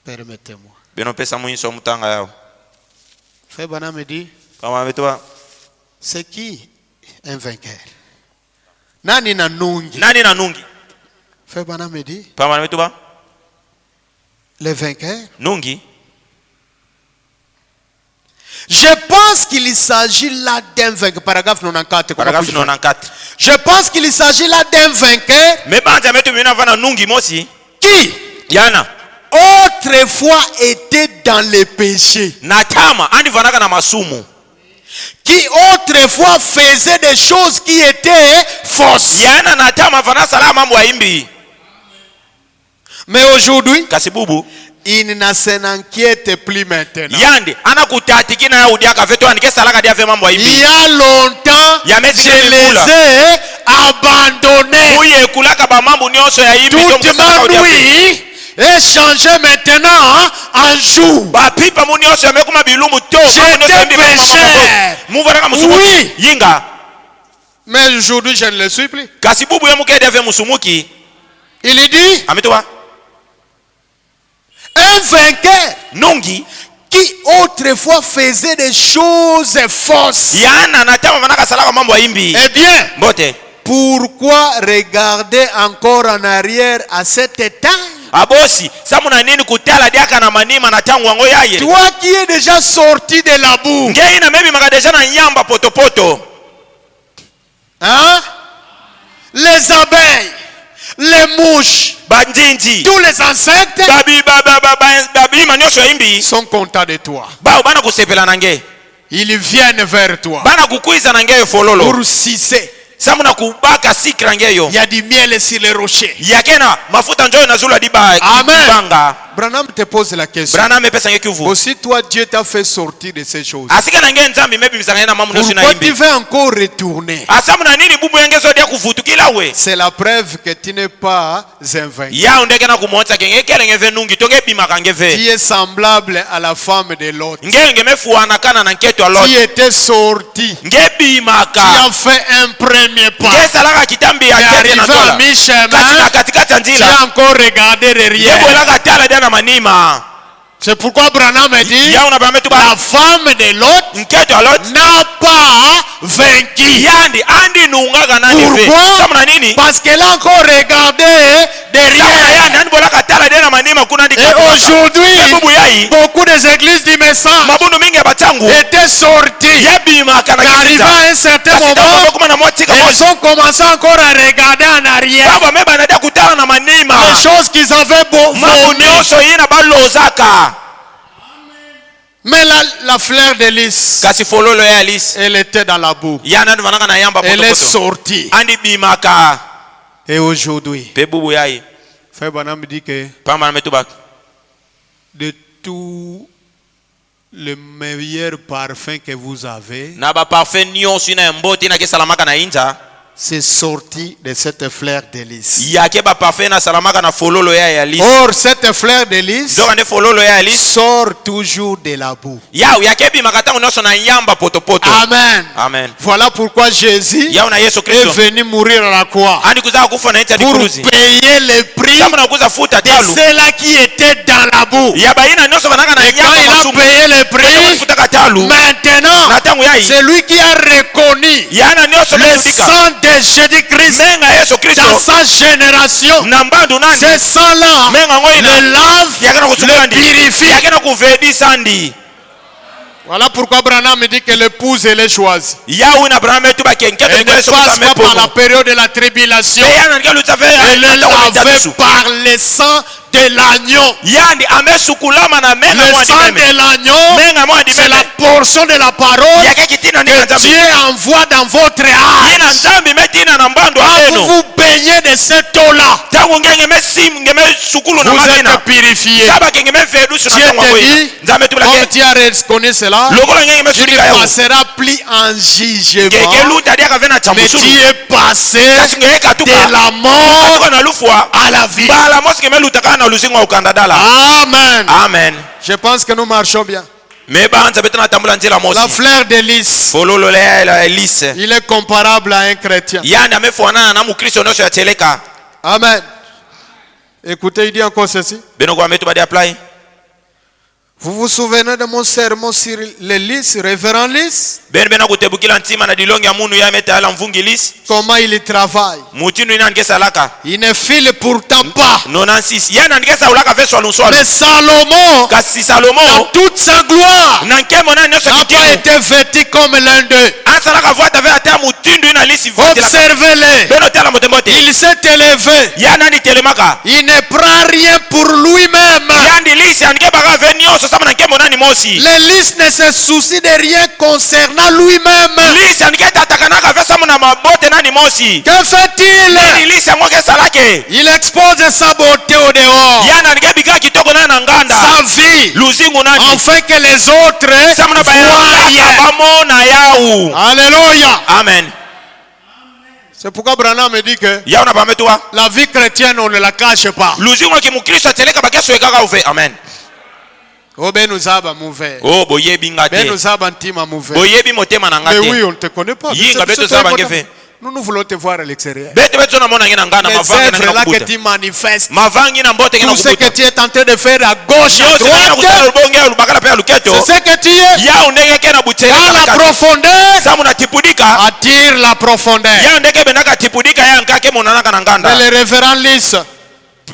Permettez-moi. beno pesa muinso mutanga yao Frère Branham me dit, kama ametoa c'est qui un vainqueur? Nani na nungi? nani na nungi Frère Branham me dit, kama ametoa les vainqueurs, nungi Je pense qu'il s'agit là d'un vainqueur. Paragraphe 94. Paragraphe 94. Je pense qu'il s'agit là d'un vainqueur Me banja metu mina vana nungi mosi. qui Yana. autrefois était dans les péchés. Na chama andi vanaka na masumu. Qui autrefois faisait des choses qui étaient fausses. Yana na chama vana sala mambo ya imbi. Mais aujourd'hui, Kasibubu. il ne s'en inquiète plus maintenant. Yandi ana kutatiki na udia ka veto andike salaka dia ve mambo ya Il imbi. y a longtemps, Ya mezi je les ai abandonnés. Uye kulaka ba mambo nyonso ya imbi Toute ma nuit est changée maintenant en jour. ba pipa mu nyonso ya mekuma bilumbu to. J'étais pécheur. Muvaraka musumuki. Oui. Yinga. Mais aujourd'hui, je ne le suis plus. Kasibubu ya muke dia ve musumuki. Il dit, Ametoa. un vainqueur Nungi. qui autrefois faisait des choses fausses. Yana na chama vanaka salaka mambo ya imbi. Eh bien, Mbote. pourquoi regarder encore en arrière à cet état? Abosi, samuna nini kutala diaka na manima na tangu wango yaye. Toi qui es déjà sorti de la boue, Ngei na mebi magadeja na nyamba poto. hein? Les abeilles, les mouches, Banjinji. tous les insectes Babi manyosho ya imbi. sont contents de toi. Bao bana kusepela na nge. Ils viennent vers toi Bana kukuiza na nge fololo. pour sucer. Samuna kubaka sikra ngeyo. Il y a du miel sur les rochers. Yakena mafuta njoyo na zula diba. Amen. Banga. Branham te pose la question. Brana me pesa nge kivu. Aussi toi, Dieu t'a fait sortir de ces choses. Asika na nge nzambi mebi misanga na mamu nosi na Pourquoi tu imbi. veux encore retourner? Asamuna nini bubu yengezo dia kufutu kila we. C'est la preuve que tu n'es pas un vainqueur. Ya ondeke na kumwonsa kenge kele ngeve nungi tonge bima kangeve. Tu es semblable à la femme de Lot. Ngenge mefuana kana na nketo alo. Tu étais sorti. Nge bimaka. Tu as fait un premier pas. Nge salaka kitambi ya Tu es tete arrivé na à tola. mi-chemin. Kasi na katikati ya Tu njila. as encore regardé derrière. Nge bolaka tala dia na manima. C'est pourquoi Branham a dit, Ya unabame tu la ba. femme de Lot Nketo alo. n'a pas vaincu. Yandi andi nungaga nani ve. Pourquoi? Samuna nini? Parce qu'elle a encore regardé Samuna derrière. yandi andi bolaka tala dia na manima kuna ndi. Et aujourd'hui, Bubu yai. beaucoup des églises du message Mabundu mingi ya bachangu. étaient sorties. Ya bimaka na Mais arrivé kisita. à un certain Kasi moment, tawo kuma na motika elles mosi. ont commencé encore à regarder en arrière. Baba meba nadia kutala na manima. Les choses qu'ils avaient Mambo vomi. nyonso yina balozaka. Mais la fleur de lys, Kasi fololo ya Alice. elle était dans la boue. Yana ndi vanaka na yamba Elle est poto. sortie. Andi bimaka. Et aujourd'hui, Pe bubu yai. Frère Branham dit que Pamba na metubak. de tout le meilleur parfum que vous avez, Na ba parfait nyonso ina mboti na kesalamaka na inja. c'est sorti de cette fleur de lys. Yake ba parfait na salamaka na fololo ya Alice. Or, cette fleur de lys Zoka nde fololo ya Alice. sort toujours de la boue. Yao yake bimaka tangu nyonso na yamba poto. Amen. Amen. Voilà pourquoi Jésus Yao na Yesu est Kristo. venu mourir à la croix Andi kuzaka kufa na incha pour dikuruzi. payer le prix Kama na kuza futa de talu. ceux-là qui étaient dans la boue. Ya baina nyonso vanaka na Et quand yamba il a masumu. payé le prix, Futa katalu. maintenant, Na tangu yai. c'est lui qui a reconnu Yana nyonso le mesika. sang de Jésus-Christ Menga Yesu dans Kristo. sa génération. Na mbandu nani? Ce sang-là Menga ngoina. le lave, Yakena kusukula le ndi. purifie. Yakena kuvedi sandi. Voilà pourquoi Branham dit que l'épouse elle est choisie. Yawu na Abraham etu ba kenketo Elle ne ngele so passe kama pas par la mepo. période de la tribulation. Yana ngelu tave. Elle est lavée par le sang de l'agneau. Yandi amesukulama na menga Le mwandi sang meme. de l'agneau, Menga mwandi c'est la meme. portion de la parole Yake kitina ni que nzambi. Dieu envoie dans votre Yena âge. nzambi metina na mbandu Quand eno. vous vous baignez de cette eau-là, Tangu ngenge mesim ngeme sukulu na vous magena. êtes purifiés. Saba kenge mevedu suna Dieu tangu te ngoina. dit, Nzambe tu quand blake. tu as reconnu cela, Lokola ngenge tu mesulika ne yawu. passeras plus en jugement, Ngekelu tadi akavena mais chambusulu. tu es passé Kasi ngeka tuka. de la mort Tuka na lufwa. à la vie. Bala mosi ngeme lutaka na lusinga ukandadala. Amen. Amen. Je pense que nous marchons bien. Me banza betana tambula njela La mosi. fleur de lys, Fololo le la Elise. il est comparable à un chrétien. Yani amefanana na mukristo noso ya cheleka. Amen. Écoutez, il dit encore ceci. Beno kwa metu badi apply. Vous vous souvenez de mon sermon sur les lys, révérend lys? bena kutebukila ntima na dilongi ya munu ya meta ala mvungi lisi Comment il travaille? mutinu ina ngesa laka Il ne file pourtant pas. 96 yana ngesa ulaka veso alunswa Mais Salomon, kasi Salomo dans toute sa gloire, na nkemo na nyoso n'a pas kitimu été vêtu comme l'un d'eux. asalaka voita ve ata mutindu ina lisi Observez-les. beno tala motembote Il s'est élevé. yana ni telemaka Il ne prend rien pour lui-même. yandi lisi anike baka ve nyoso sama na nkemo nani mosi Le lys ne se soucie de rien concernant lui-même. lisi anike tatakanaka ve sama na mabote nani mosi Que fait-il? nani lisi yango ke salake Il expose sa beauté au dehors, yana anike bika kitoko nani na nganda sa vie, luzingu nani afin que les autres sama na voient. bayaka bamona yau Alléluia. amen C'est pourquoi Branham me dit que yau na pametua la vie chrétienne, on ne la cache pas. luzingu ya kimukristo ateleka bakeso ekaka uve amen Oh, ben nous avons mouvé. oh boyebi nga Ben te nous avons ntima mouvé. boyebi motema na nga Mais oui, te on ne te connaît pas. Yinga, C'est beto très saba important. ngefe. Nous voulons te voir à l'extérieur. bete beto na mona ngena ngana Les mavangi na œuvres là que kubuta tu manifestes, mavangi na mbote ngena tout ce que kubuta tu es en train de faire à gauche, à nyose ngena kusala droite, lubonge ya lubakala pe luketo c'est ce que tu es. ya ndenge ke na butere Dans la profondeur, samu na tipudika attire la profondeur. ya ndenge benaka tipudika ya nkake monanaka na Mais nganda le révérend lys,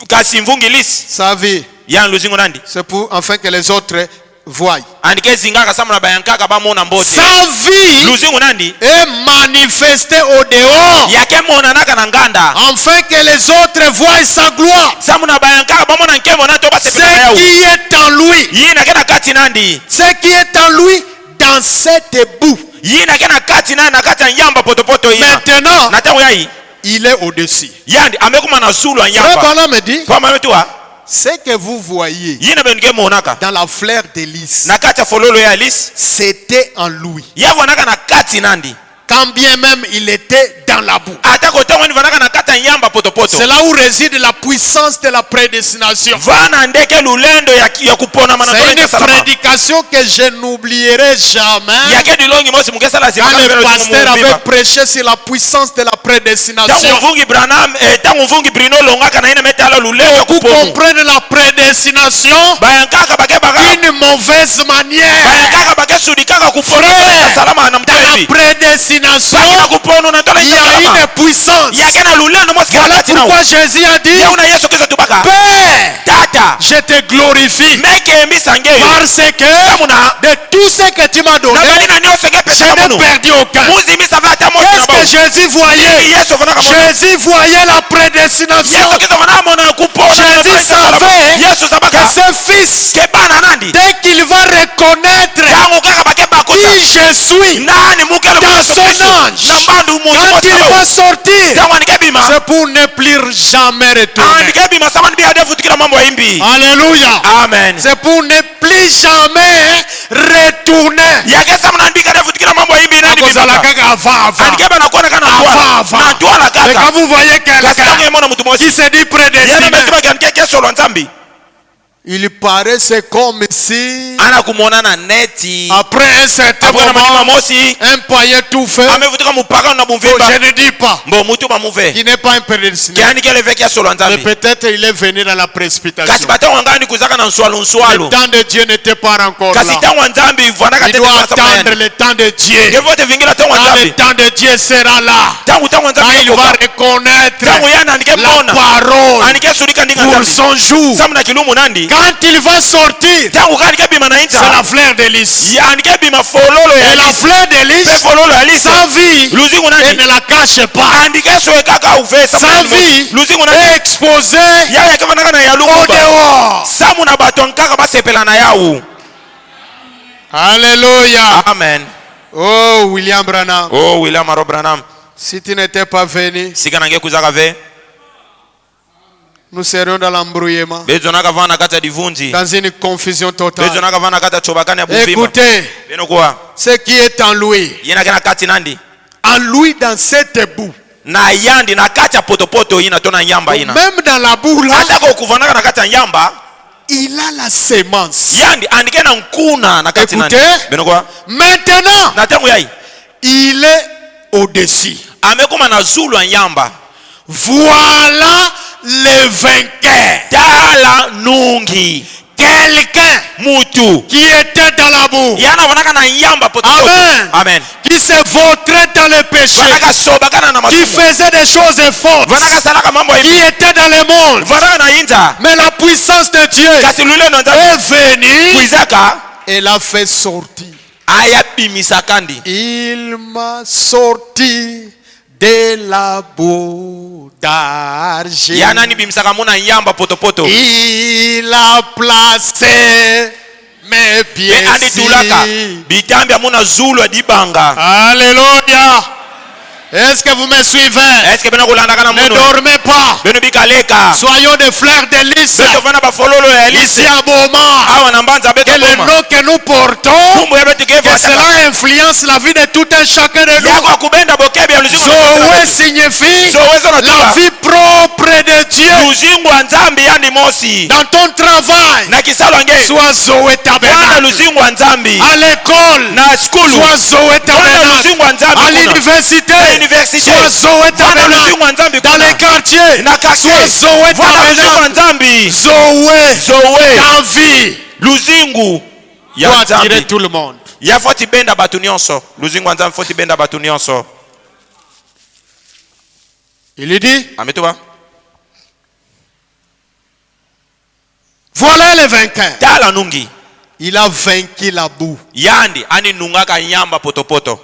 kasi mvungi lisi sa vie, ya luzingu nandi c'est pour afin que les autres voient. andike zingaka samu na bayankaka bamona mbote Sa vie luzingu nandi est manifestée au dehors, yake monanaka na nganda afin que les autres voient sa gloire. samu na bayankaka bamona nkemo na to basepela Ce yau qui est en lui, yi nake na kati nandi ce qui est en lui, dans cette boue. yi nake na kati na kati ya nyamba potopoto ina Maintenant, na tango yayi il est au-dessus. yandi amekuma na zulu ya Frère nyamba Branham me dit, kwa mametua ce que vous voyez yi na benike monaka dans la fleur de lys, na kati ya fololo ya lisi c'était en lui. yavwanaka na kati nandi Quand bien même il était dans la boue. ata kotango ni vanaka na kati ya nyamba potopoto C'est là où réside la puissance de la prédestination. vana ndeke lulendo ya kupona mana C'est tole une salama prédication que je n'oublierai jamais. yake dilongi mosi mukesala Quand le pasteur avait prêché sur la puissance de la tangu prédestination, mvungi Branham tangu mvungi Bruno longaka na ina metala lulendo ya vous kupona comprenez la prédestination bayankaka bake baka d'une mauvaise manière. bayankaka bake sudikaka kupona Frère, salama na dans la mtebi prédestination, bakina kupona na tole il y a salama une puissance. yake na lulendo mosi Voilà kati na pourquoi Jésus a dit, yauna Yesu Kristo tubaka Père, tata je te glorifie meke mbisangeo parce que samuna de tout ce que tu m'as donné, na balina nyose ke je pesa n'ai munu perdu aucun. muzi misava ata mosi Qu'est-ce na que bao Jésus voyait? Yesu vanaka mona Jésus voyait la prédestination. Yesu Kristo vanaka mona kupona Jésus savait Yesu que sabaka ce fils, ke bana nandi dès qu'il va reconnaître tangu kaka bake bakuta qui je suis, nani mukelo dans Yesu son Kristo âge, na mbandu muzi quand mosi il na bao va sortir, tangu andike bima c'est pour ne plus jamais retourner. andike bima samani bia defu tukila mambo ya imbi Alléluia. amen C'est pour ne plus jamais retourner. yake samana andika defu tukila mambo ya imbi nani Akozala bima kaka avant. andike bana kuona kana Avant. na twala Mais kaka quand vous voyez kasi tangu quelqu'un yemona mutu mosi qui se dit yana prédestiné, metuba kanike kesho lwa nzambi il paraît c'est comme si ana kumona na neti après un certain abwana malima moment, mosi un païen tout fait, amevutika mupaka na oh, bumvimba je ne dis pas mbo mutu bamuve qu'il n'est pas un prédestiné. kiani kele veki ya solo Mais nzambi peut-être il est venu dans la précipitation. kasi batango ngani kuzaka na nswalu Le nswalu temps de Dieu n'était pas encore là. kasi tango nzambi vanaka Il tete doit kwa attendre samayani le temps de Dieu. ngevote vingila tango Quand le nzambi temps de Dieu sera là, tangu quand nzambi il va yokoka reconnaître tangu yana andike la mona parole andike sudika ndinga pour nzambi son jour, samu na kilumu nandi quand il va sortir, tangu kanike bima na c'est inta la fleur de lys. ya andike bima fololo ya Et la lisi fleur de pe lys, fololo ya lisi sa vie, luzingu elle nandi ne la cache pas. andike soe kaka uvesa Sa vie luzingu est nandi exposée ya yake vanaka na ya au lukuba dehors. samu na bato nkaka basepela na yawu Alléluia. amen Oh, William Branham, oh William Aro Branham si tu n'étais pas venu, sika nange kuzaka ve nous serions dans l'embrouillement, bezonaka vana na kati ya divunzi dans une confusion totale. bezonaka vana na kati ya chobakani ya buvima Écoutez, beno kwa ce qui est en lui, yena kana kati nandi en lui dans cette boue, na yandi na kati ya potopoto ina tona nyamba ina même dans la boue là, hata kwa kuvanaka na kati ya nyamba il a la sémence. yandi andike na nkuna na kati nandi Écoutez. beno kwa Maintenant, na tangu yai il est au-dessus. amekuma na zulu ya nyamba Voilà le vainqueur tala nungi quelqu'un mutu qui était dans la boue. yana vanaka na yamba potopoto. Amen. Amen. Qui se vautrait dans le péché. Vanaka soba kana na Qui masumu. faisait des choses fausses. Vanaka salaka mambo Qui hivi. était dans le monde. Vanaka na inja. Mais la puissance de Dieu Kasi lule no nzambe. est venue. Kuizaka Et l'a fait sortir. aya bimisakandi. Il m'a sorti de la boue d'argile. Yana ni bimisaka muna yamba potopoto. Il a placé mes pieds Me ani dulaka. sur. Bitambi amuna zulu adibanga. Alléluia. Est-ce que vous me suivez? Est-ce que bena kulanda kana Ne munu? dormez pas. Beno bikaleka. Soyons des frères de lys. Beto vana ba fololo ya Ici lise. à Boma. Awa na mbanza beto Que le boma. nom que nous portons, Kumbu ya beto que kefa. cela influence la vie de tout un chacun de nous. Yako akubenda bokebi ya luzingu. Zoé signifie Zowezo na la tuba. vie propre de Dieu. Luzingu wa nzambi yani mosi. Dans ton travail, Na kisalo nge. sois Zoé Wana tabernacle. luzingu wa nzambi. À l'école, Na skulu. sois Zoé Wana tabernacle. luzingu wa nzambi. À kuna. l'université, Na université. sois Zoé Wana tabernacle. luzingu wa nzambi. Dans kuna. les quartiers, Na quartier. sois Zoé Wana luzingu wa tabernacle. nzambi. Zoé, Zowe. ta vie Luzingu ya doit attirer nzambi. tout le monde. Ya foti benda batu nyonso. Luzingu wa nzambi foti benda batu nyonso. Il dit, Ametuba. voilà le vainqueur. Tala nungi. Il a vaincu la boue. Yandi ani nungaka nyamba potopoto.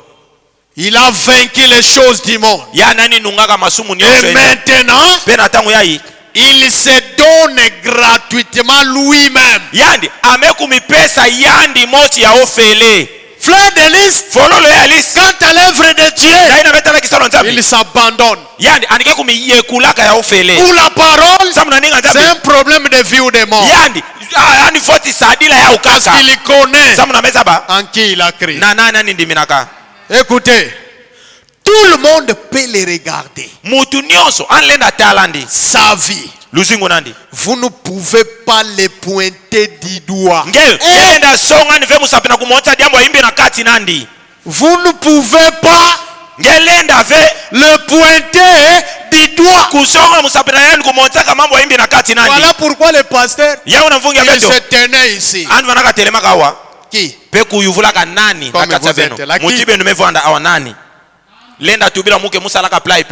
Il a vaincu les choses du monde. Yani ani nungaka masumu Et nyonso. maintenant, Pena tangu yai. il se donne gratuitement lui-même. Yandi amekumipesa yandi mosi ya ofele. Frère de lys, Fololo ya lisi. quant à l'œuvre de Dieu, Na ina betala kisalo nzambi. il s'abandonne. Yandi anike kumiyekulaka ya ofele. Pour la parole, Samu na ninga c'est nzambi. un problème de vie ou de mort. Yandi ani foti sadila ya Parce ukaka. qu'il connaît Samu na meza ba. en qui il a créé. Na nani ndiminaka. Écoutez, Tout le monde peut les regarder. Mutu nyonso anlenda talandi. sa vie, Luzingu nandi. Vous ne pouvez pas les pointer du doigt. Ngel. Enda songa ni vemu sapina kumota diambo imbi na kati nandi. vous ne pouvez pas Ngelenda ve. le pointer du doigt. Kusonga musapina yenu kumota kama mambo imbi na kati nandi. Voilà pourquoi le pasteur, Ya unamfungia il beto. se tenait ici. Anu vanaka telema kawa. Qui? Pe kuyuvulaka nani Comme nakati vous beno. êtes là, qui? Mutibe numevanda awa nani. Lenda tubila muke musalaka play.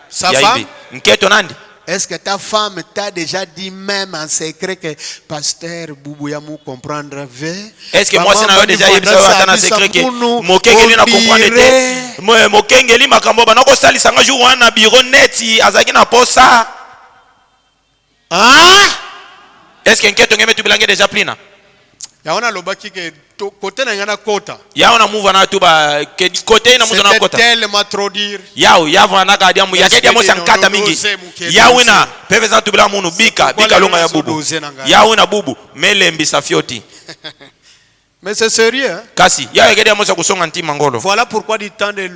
Sa Ya femme? imbi. Nketo nandi. Est-ce que ta femme t'a déjà dit même en secret que pasteur Boubouya mou comprendre ve? Est-ce que moi c'est na yo déjà yebisa yo atana secret que mokengeli na comprendre te mokengeli makambo bana ko salisa nga jour wana bureau neti azaki na posa. Hein? Est-ce que nketo ngeme tubilange déjà plina? Yaona lobaki que côté na ngana kota. Ya ona move na tuba ke côté na muzo na C'était kota. tellement trop dire. Yao yavo na ka diamu ya dia mo sankata mingi. Ya wina peve za tubila munu bika longa ya bubu. Ya wina bubu melembi safioti. Mais c'est sérieux, hein? Kasi ya ya dia mo sa kusonga ntima ngolo. Voilà pourquoi du temps de...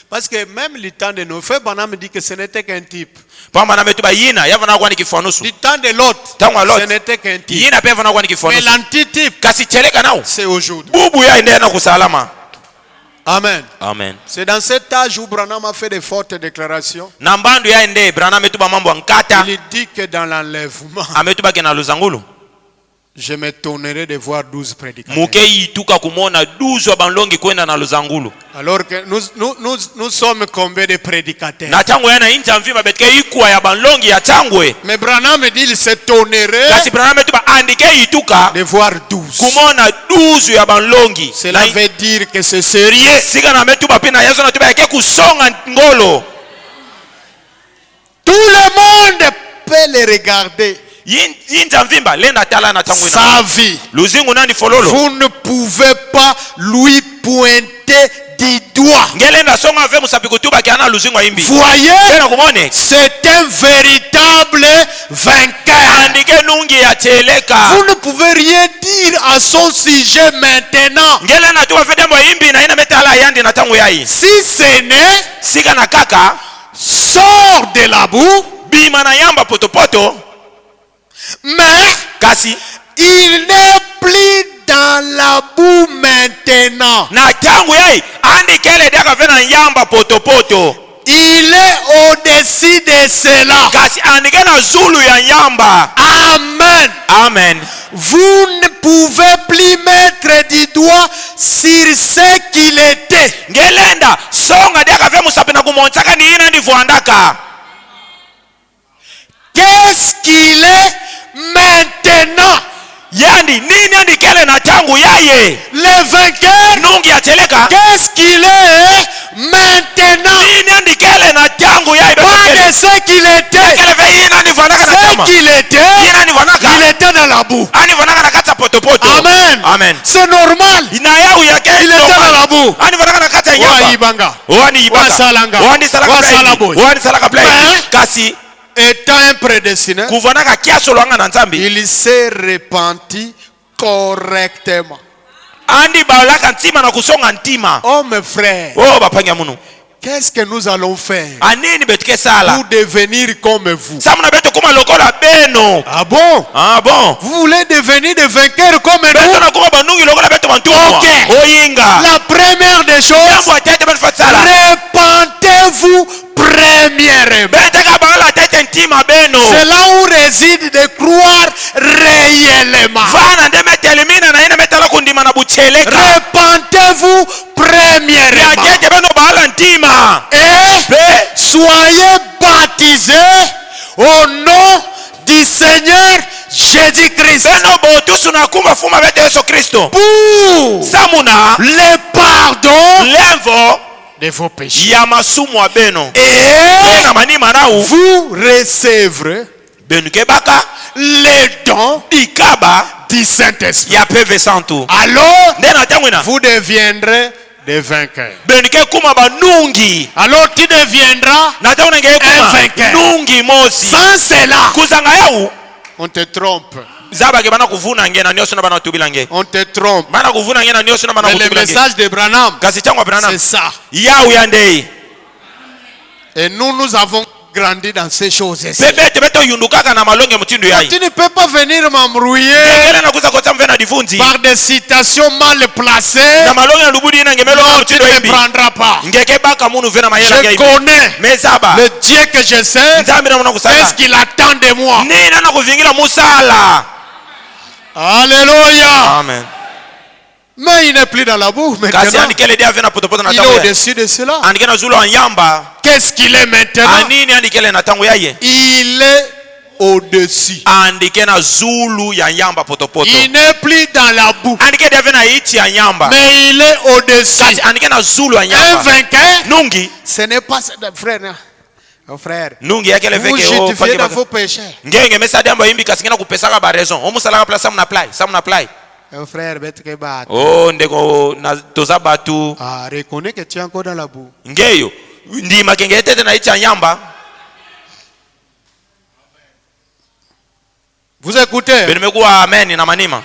Parce que même le temps de nos frères, Banam dit que ce n'était qu'un type. Pamba na metuba yina yavo na kwa ni kifanusu. Du temps de l'autre, Tango Lot. ce n'était qu'un type. Yina peve na kwa ni Mais kifanusu. l'antitype, Kasi cheleka nao. c'est aujourd'hui. Bubu ya ende na kusalama. Amen. Amen. C'est dans cet âge où Branham a fait de fortes déclarations. Na mbandu ya ende brana ametuba mambo nkata. Il dit que dans l'enlèvement, Ametuba kena luzangulu. je m'étonnerai de voir 12 prédicateurs. Muke yituka kumona 12 wa banlongi kwenda na luzangulu. Alors que nous sommes combien de prédicateurs? Na tangu yana inja mvima betike ikuwa ya banlongi ya tangwe. Mais Branham dit qu'il s'étonnerait Kasi brana ametuba andike yituka de voir 12. kumona 12 ya banlongi. Cela veut dire que c'est sérieux. Sika na ametuba pina yeso na tuba yake kusonga ngolo. Tout le monde peut les regarder. Inja mvimba lenda tala na tangu. Sa vie. Luzingu nandi fololo. Vous ne pouvez pas lui pointer du doigt. Ngelenda songa ve musapiku tuba kiana luzingu wa imbi. Voyez, Tena kumone. c'est un véritable vainqueur. Andike nungi ya cheleka. Vous ne pouvez rien dire à son sujet maintenant. Ngele na tuwa fede mbo imbi na ina metala yandi na tangu yai. Si ce n'est, Sika na kaka. sort de la boue, Bima na yamba potopoto. mais Kasi. il n'est plus dans la boue maintenant. Na tangu yai. Andi kele deka fena yamba potopoto. Il est au-dessus de cela. Kasi andike na zulu ya yamba. Amen. Amen. vous ne pouvez plus mettre du doigt sur ce qu'il était. ngelenda songa dia kave musapina kumontsaka ni ina ndivuandaka. Qu'est-ce qu'il est maintenant? Yani nini andikele na tangu yaye Le vainqueur, nungi ateleka. qu'est-ce qu'il est maintenant? Nini andikele na tangu yaye Pas de ce qu'il était. kele ve ina ndivuandaka na Ce tama qu'il était, ina ndivuandaka il était dans la boue. anivuandaka na kata potopoto. Amen. Amen. C'est normal. Ina yau yake Il était dans la boue. anivuandaka na kata Wa nyamba ibanga. wani ibaka Wa salanga. wani salaka Wa play salaboy. wani salaka play Mais- kasi Étant un prédestiné, kuvuandaka kiaso lwanga na nzambi il s'est repenti correctement. andi balaka ntima na kusonga ntima. Oh mes frères, Oh bapanya munu qu'est-ce que nous allons faire anini betuke sala pour devenir comme vous? samuna betu kuma lokola beno. Ah bon? Ah bon Vous voulez devenir des vainqueurs comme betu nous? na kuma banungi lokola betu bantumwa Ok. oyinga La première des choses, jambo atete betu fatsala repentez-vous premièrement. beteka bala tete ntima beno C'est là où réside de croire réellement. vana ndeme telimina na ina metala kundima na bucheleka Repentez-vous premièrement. yatete beno bala ntima Et be soyez baptisés au nom du Seigneur Jésus-Christ beno botusu na kumba fuma bete Yesu Kristo pour samuna le pardon levo de vos péchés. ya masumu a beno Et na manima nau vous recevrez benu kebaka les dons dikaba du Saint-Esprit. ya peve santu Alors, nde na tangwina vous deviendrez des vainqueurs. benu ke kuma banungi Alors, tu deviendras na tangwina ngeye un kuma vainqueur. nungi mosi Sans cela, kuzanga yau on te trompe. zabake bana kuvuna nge na nyoso na bana tubila nge On te trompe. bana kuvuna nge na nyoso na bana Mais le kutubila nge message de Branham, kasi changwa c'est Branham ça. yau ya ndei Et nous avons grandi dans ces choses-ci. bebe tebeto yundukaka na malonge mutindo yai Tu ne peux pas venir m'embrouiller ngele na kuza kota mvena difunzi par des citations mal placées. na malonge na lubudi na ngemelo Non, tu mutindo ne me yimbi prendras pas. ngeke baka munu vena mayela Je ngai connais mezaba le Dieu que je sais. nzambi na muna kusala Qu'est-ce qu'il attend de moi? nina na kuvingira musala. Alléluia. Amen. Mais il n'est plus dans la boue Kasi maintenant. andikele dia vena potopoto na Il tangu est yaye. au-dessus de cela. Andike na zulu anyamba. Qu'est-ce qu'il est maintenant? Anini andikele na tangu yaye. Il est au-dessus. Andike na zulu ya nyamba potopoto. Il n'est plus dans la boue. Andike dia vena iti ya nyamba. Mais il est au-dessus. Kasi andike na zulu ya Un nyamba. vainqueur, Nungi. ce n'est pas ça, frère. Oh, frère. Nungi yakele Vous veke justifiez dans vos péchés. ngenge mesa diamba yimbi kasi ngena kupesaka ba raison. Omusala place samuna apply. Oh, frère, bête que bat. Oh ndeko na toza batu. Ah, reconnais que tu es encore dans la boue. Ngeyo. Ndima kenge tete na iti ya nyamba. Vous écoutez? Benimekuwa amen na manima.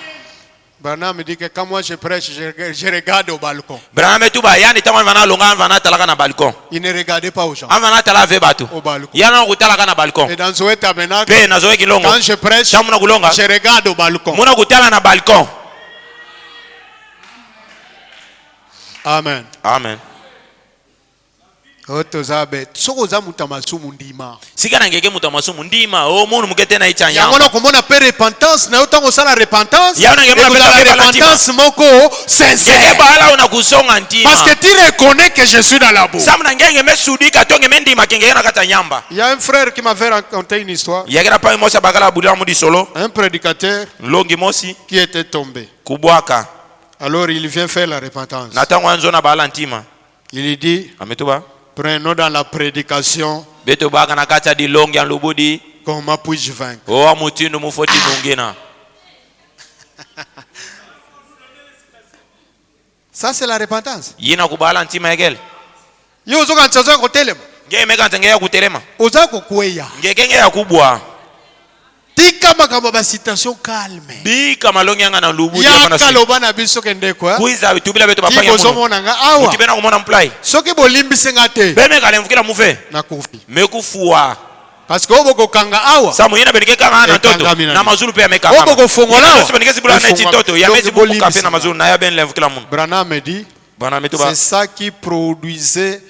Branham me dit que quand moi je prêche, je regarde au balcon. Branham tuba yani tama vana longa vana talaka na balcon. Il ne regardait pas aux gens. Vana tala ve batu. Au balcon. Yana kutalaka na balcon. Et dans ce tabernacle, Pe na zoe kilongo. quand je prêche, Chamuna kulonga. je regarde au balcon. Muna kutala na balcon. Amen. Amen. Otozabe. Sokoza mutamasumu ndima. Sika na ngeke mutu masumu ndima. O munu mukete na icha Yango na nyamba. komona pe repentance na yotango sala repentance. Yana ngeke muna Ekozala peta repentance moko Ngeke sincère. bala una kusonga ntima. Parce que tu reconnais que je suis dans la boue. Samuna ngenge mesudika tonge mendima kenge na kata nyamba. Il y a un frère qui m'avait raconté une histoire. Yagera pa mosi bakala budira mudi solo. Un prédicateur Longi mosi qui était tombé. kubwaka. Alors il vient faire la repentance. Na tango anzo na bala ntima. Il lui dit, Ametuba. prenons dans la prédication Beto baka na kata di longi an lubudi. comment puis-je vaincre. O amutinu mufoti nungina. Ça c'est la repentance. Yina kubala ntima egel. Yo uzoka nchazo ko telema. Nge meka ntenge ya kutelema. Uza ko kweya. Nge kenge ya kubwa. Tika makamba ba citation calme. Bi kama longi anga na lubu ya Ya mana si. kaloba na biso kende kwa. Kuiza bitubila beto bapanya Tiko muno. zomona nga awa. Ukibena kumona mplai. Soki bolimbise nga te Beme kale mfukira mufe. na kufi. Mekufuwa. Parce que oboko kanga awa. Samu yina benike kanga na toto. Ekangami na Na ni. mazulu pe ameka. Oboko fongola. Yesu benike zibula na toto. Ya Donc, mezi buku bolimbisa. kafe na mazulu na ya ben lemfukira muno. Branham me dit, Bana metuba. c'est ça qui produisait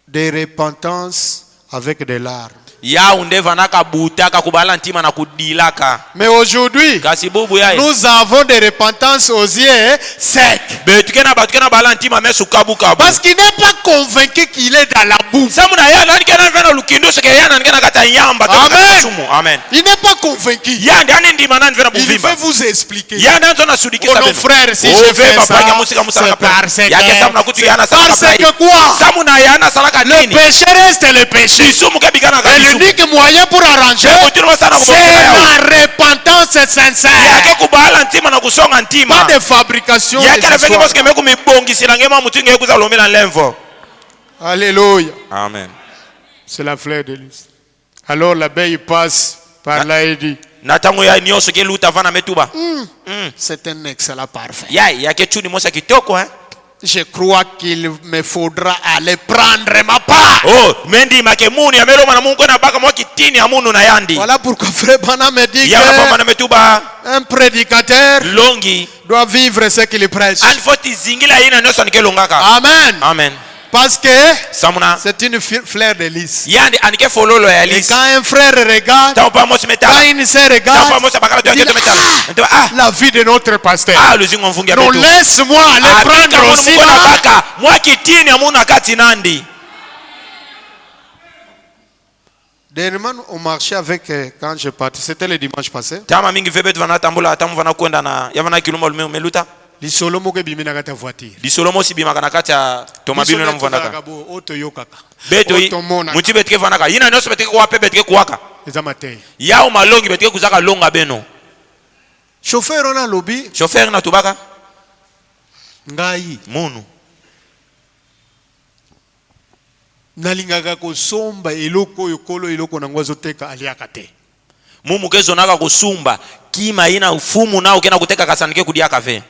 des repentances avec des larmes. ya undeva naka butaka kubala ntima na kudilaka. Mais aujourd'hui, Kasi bubu yae. nous avons des repentances aux yeux secs. Betukena batukena bala ntima mesu kabu kabu. Parce qu'il n'est pas convaincu qu'il est dans la boue. Samuna ya nani kena vena lukindo seke ya nani kena kata yamba to kata sumu. Amen. Il n'est pas convaincu. Ya ndani ndima nani vena Il buvimba. veut vous expliquer. Ya nani zona sudiki Oh sa non beno. frère, si Oh, je fais veba ça, panya musika musala c'est kapela. parce Ya ke samuna kutu ya na salaka parce plai. que quoi? Samuna ya na salaka Le nini. péché reste le péché. Lisumu ke bigana Et ka le lisumu. unique moyen pour arranger, c'est la repentance Ya sincère. ke kubala ntima na kusonga ntima. Pas de fabrication. Ya des ke lefengi histoires. moske meku mibongi silangema mutu nge kuza lomela lenvo. Alléluia. Amen. C'est la fleur de lys. Alors l'abeille passe par là et dit, Natango ya nyoso ke luta vana metuba. c'est un excellent parfum. Ya ke chuni mosa kitoko hein. Je crois qu'il me faudra aller prendre ma part. Oh, mendi make muni ya meloma na mungu na baka mwaki tini ya munu na yandi. Voilà pourquoi frère Bana me dit Ya papa na metuba qu'un prédicateur longi. doit vivre ce qu'il prêche. Alfoti zingila ina nyoso nike longaka. Amen. Amen. Parce que Samuna. c'est une fleur de lys. Yandi anike fololo ya Et lisi. quand un frère regarde, Taupa mosi quand metala. une sœur Taupa regarde, mosi bakala tu il dit, angeto metala. Ntewa la vie de notre pasteur. luzingo mfungi ya Non, betu. laisse-moi aller Abika prendre munu aussi mkona ma... baka. Mwaki tini ya munu akati nandi. Dernièrement, on marchait avec, quand je partais, c'était le dimanche passé. Tama mingi vebetu vana tambula tamu vana kwenda na ya vana kiluma lume meluta. Les solomo ke bimina kata voiture. Disolomo si bima kana kati ya tomabilo na mvandaka. Oto yokaka. Beto yi Oto mona. muti betike vanaka. Yina nyoso betike kuwape betike kuwaka. Ezamate. Yao malongi betike kuzaka longa beno. Chauffeur on a lobby. Chauffeur na tubaka. Ngai. Munu. Nalingaka kosomba eloko yokolo eloko na ngwazo teka aliaka te. Mumu kezo naka kusumba. Kima ina ufumu na ukena kuteka kasanike kudia kafe.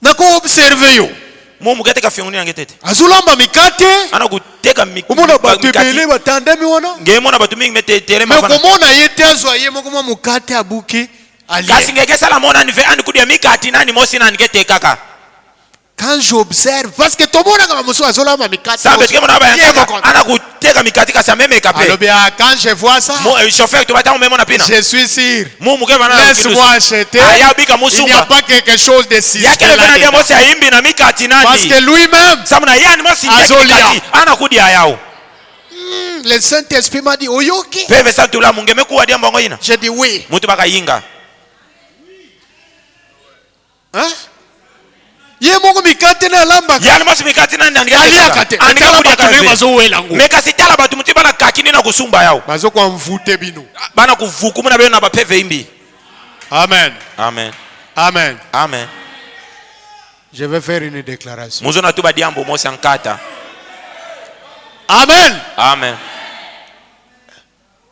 Nako observe yo. Mumu keteka fionguni angetete. Azulamba mikate. Ana kuteka Umona batebele batandemi wana. Ngemo na batu mingi metele Me mafana. komona yete azwa ye moko mukate abuki ali. Kasi ngeke sala mona nive andi kudia mikati nani mosi nani kete kaka. Quand j'observe, parce que tout le monde a besoin de mikate. Ça veut dire que ana kuteka mikati kasi meme kape. Alors bien, quand je vois ça, Chauffeur tu bata meme na pina. je suis sûr. Mumu ke vana. Laisse-moi acheter. Aya bika Il n'y a musumba. pas quelque chose de si. Yake vana dia mosi aimbi na mikati nani. Parce que lui-même, Samuna yani mosi Azolia. mikati ana kudia yao. le Saint-Esprit m'a dit, Oyoki. Peve sa tula mungeme kuwa dia mbongo ina. J'ai dit oui. Mutu baka yinga. Hein? Ye moko mikate na lamba. Yani mosi mikati nani Ali angeteka. akate. Anike kudia kafe. Bazo welango. Meka sitala batu muti bana kakini na kusumba yao. Bazo kwa mvute bino. Bana kuvukumu na bena na bapeve imbi. Amen. Amen. Amen. Amen. Je vais faire une déclaration. Muzo na tuba diambo mosi ankata. Amen. Amen.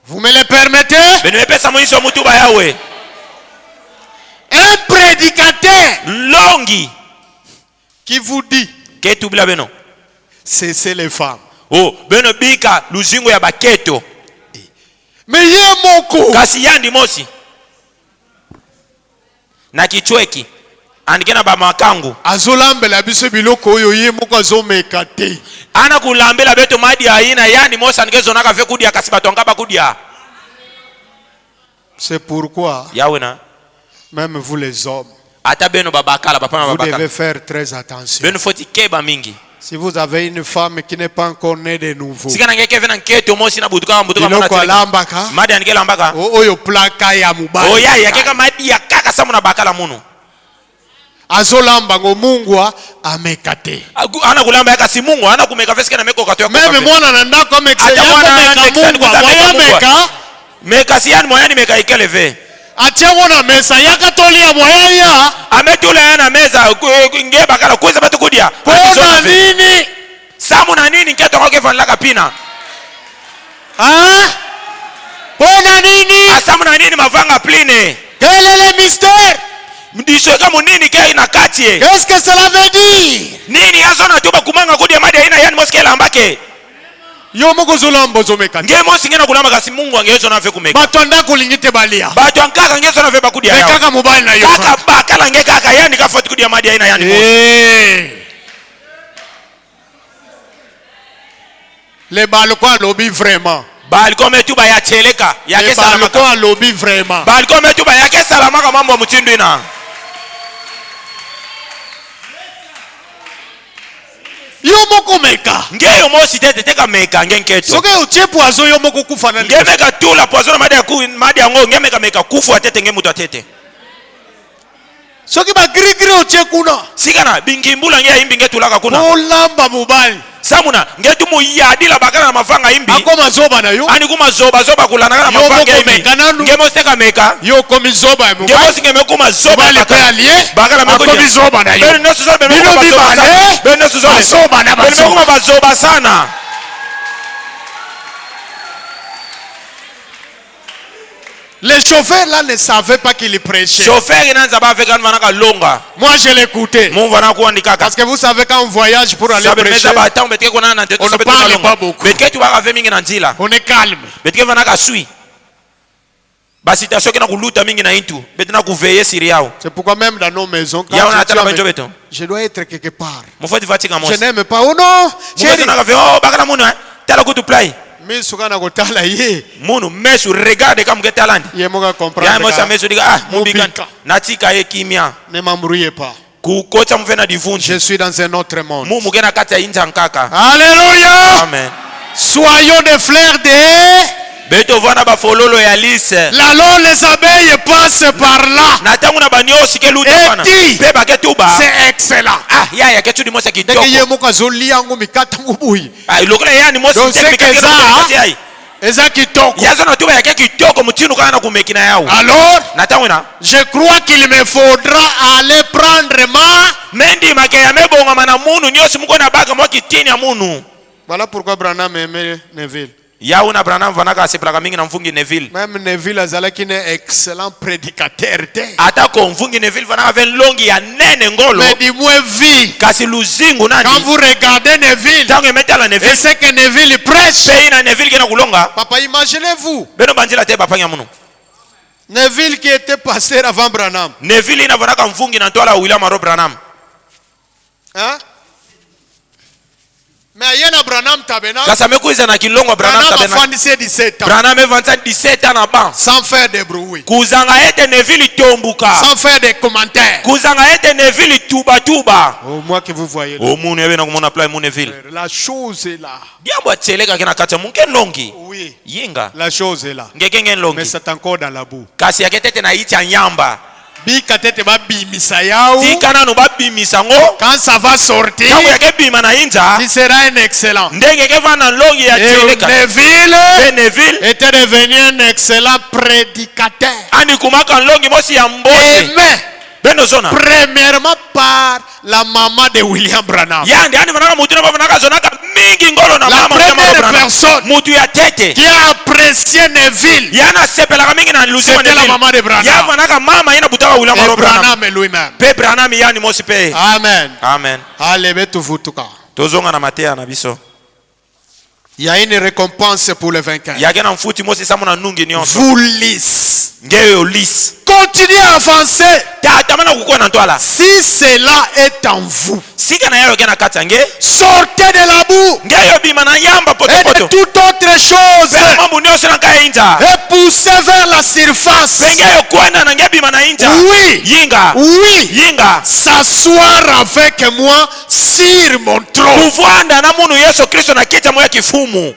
Vous me le permettez? Benu epesa muiso mutuba yawe. Un prédicateur Longi. qui vous dit, Ketu bila beno. cessez les femmes. Oh, beno bika luzingo ya baketo. Mais ye moko. Kasi yandi mosi. Na kichweki. Andikena ba makangu. Azolambela biso biloko oyo ye moko azomeka te. Ana kulambela beto madi aina yani mosa ngezo naka ve kudia kasiba tongaba kudia. C'est pourquoi, Yawe na. même vous les hommes, Ata beno babakala bapama vous babakala. devez faire très attention. Beno foti keba mingi. Si vous avez une femme qui n'est pas encore née de nouveau, Sikana ngeke vena nketo mosi na butuka mbutuka mona biloko tele. alambaka, Madi anikela mbaka. oyo plaka ya mubali. Oya yakeka madi ya kaka samu na bakala munu. Azolamba ngo mungwa ameka te. Ana kulamba yaka si Mungu, ana kumeka fesika na meko katoya kwa. Meme mwana na ndako ameka Ata mwana yako ande meka kusani mungwa, kuza moya meka meka. Meka si yani moyani meka ikeleve. Atia wana mesa yaka tolia moya ya. Ametula yana meza nge bakala kuza batu kudia. Pona nini? Samu na nini nketo ngoke van laka pina. Ah? Pona nini? Asamu na nini mavanga pline. Quel est le mystère? Mdisho kama nini kia inakatie. Qu'est-ce que cela veut dire? Nini yazo na tuba kumanga kudia madi ina yani moskela ambake. Yo moko zolambo zomeka. Nge mosi ngena kulamba kasi Mungu angezo na fe kumeka. Bato ndako lingite balia. Batu ankaka ngezo na fe bakudia yao. Kaka mobile na yo. Kaka bakala nge kaka yani kafoti kudia madi ina yani mosi. Les balcons lobby vraiment. balcon metu bayacheleka Les yake salamaka balcons lobby vraiment. balcon metu bayake salamaka mambo mutindu ina Yo moko meka. ngeyo mosi tete teka meka ngenketo Soke uche poison yo moko kufa na nge meka tula poison madi yango nge meka meka kufu atete nge mutu atete Soki ba gri gri uche kuna. sikana bingimbula nge imbi nge tulaka kuna Olamba mobali. samuna nge tumu yadila bakana na mafanga imbi Akoma zoba na yo. ani kuma zoba kulana na Yo mafanga moko imbi meka nanu. nge mosi teka meka Yo komi zoba ya nge mobali. mosi nge mekuma zoba Mobali pe allié. bakala mekonya Akomi zoba na yo. bene nesu zobe Bino mekuma bi bazoba bale. sana bene nesu zobe Bazoba na bene bazoba. mekuma bazoba sana Les chauffeurs là ne savaient pas qu'il prêchait. chauffeur inanza ba veka vanaka longa Moi je l'écoutais. mungu anakuandikaka Parce que vous savez quand on voyage pour aller sabe prêcher, meza batango betike kuna na nteto on ne sabe parle tunalonga pas beaucoup. betike tu baka ve mingi na nzila on est calme. betike vanaka sui basi tasoki na kuluta mingi na intu betina kuveye siri yao C'est pourquoi même dans nos maisons, quand ya ona je, atala dis benjo à mes- beto je dois être quelque part. mufoti vatika Je mosi n'aime pas. Oh non, mufoti chérie. na kave oh bakana munu tala kutu play Mais ce qu'on a kotala ye, munu mesu regarde kama ke talent ye moga ya comprendre. mosa mesu diga ah mubika Mubika. natika ye kimia Ne m'embrouillez pas. kukocha mvena divunji Je suis dans un autre monde. mu mugena kati ya inja nkaka Alléluia. amen Soyons des fleurs de... beto vana bafololo ya lise Alors les abeilles passent par là. na tangu na baniosi ke luta wana Eti. pe baketuba C'est excellent. ah ya ya ketu di mosa Dès que kitoko ye moka zoli yango mikata ngubuyi. ah lokola ya ni mosi Donc c'est que ça, ai eza kitoko. ya zona tuba ya ke kitoko mutinu kana na kumekina yao Alors, na tangu na je crois qu'il me faudra aller prendre ma... mendi make ya mebonga mana munu nyosi muko na baga mo kitini ya munu Voilà pourquoi Branham aimait Neville. ya una branam vanaka sepelaka mingi na mfungi Neville Même Neville azalaki un excellent prédicateur. ata ko mfungi Neville vanaka ven longi ya nene ngolo Mais dis-moi, vie. kasi luzingu Quand nani vous regardez Neville, tangu emetala et Neville c'est que Neville prêche. pe ina Neville kena kulonga Papa, imaginez-vous. beno banjila te bapanya munu Neville qui était pasteur avant Branham. Neville ina vanaka mfungi na ntola William Aro Branham Hein? Mais il y a Branham Tabernacle. kasi amekuiza na kilongo Branham Branham a tabernacle fondé 17 ans. Branham evanza 17 ans na ban Sans faire de bruit. kuzanga ete Neville tombuka Sans faire de commentaires. kuzanga ete Neville tuba Au moins que vous voyez. o munu ebe na kumona play mu Neville La chose est là. diabo atseleka kena kata munke longi Oui. yinga La chose est là. ngeke ngen Mais longi c'est encore dans la boue. kasi yaketete na icha nyamba Bika tete ba bimisa yao. tika nanu babimisa ngo Quand ça va sortir, tangu yake bima na inja il sera un excellent. ndenge keva na longi ya Et tseleka Neville pe Neville était devenu un excellent prédicateur. ani kumaka longi mosi ya mbosi Aimé beno zona premièrement par la maman de William Branham. yandi ani vanaka mutu na vanaka zonaka mingi ngolo na La mama ya première Branham personne mutu ya tete qui a apprécié Neville, yana sepelaka mingi na lusima c'était la maman de ya Branham. vanaka mama ina butaka William Et Aro Branham Branham lui-même. pe Branham yani mosi pe Amen. amen Allez, betuvutuka. tozonga na mateya na biso Il y a une récompense pour les vainqueurs. yake na mfuti mosi samu na nungi nyonso Vous lisse. ngeyo lisi Continuez à avancer. tatamana kukuwa na ntwala Si cela est en vous, sika na yayo ke na kati ya nge sortez de la boue ngeyo bima na yamba et de potopoto toute autre chose pena mambo nyonso na kaya inja et poussez vers la surface. pe ngeyo kwenda na nge bima na inja Oui, yinga oui, yinga s'asseoir avec moi sur mon trône. kuvanda na munu yesu kristo na kiti moya kifumu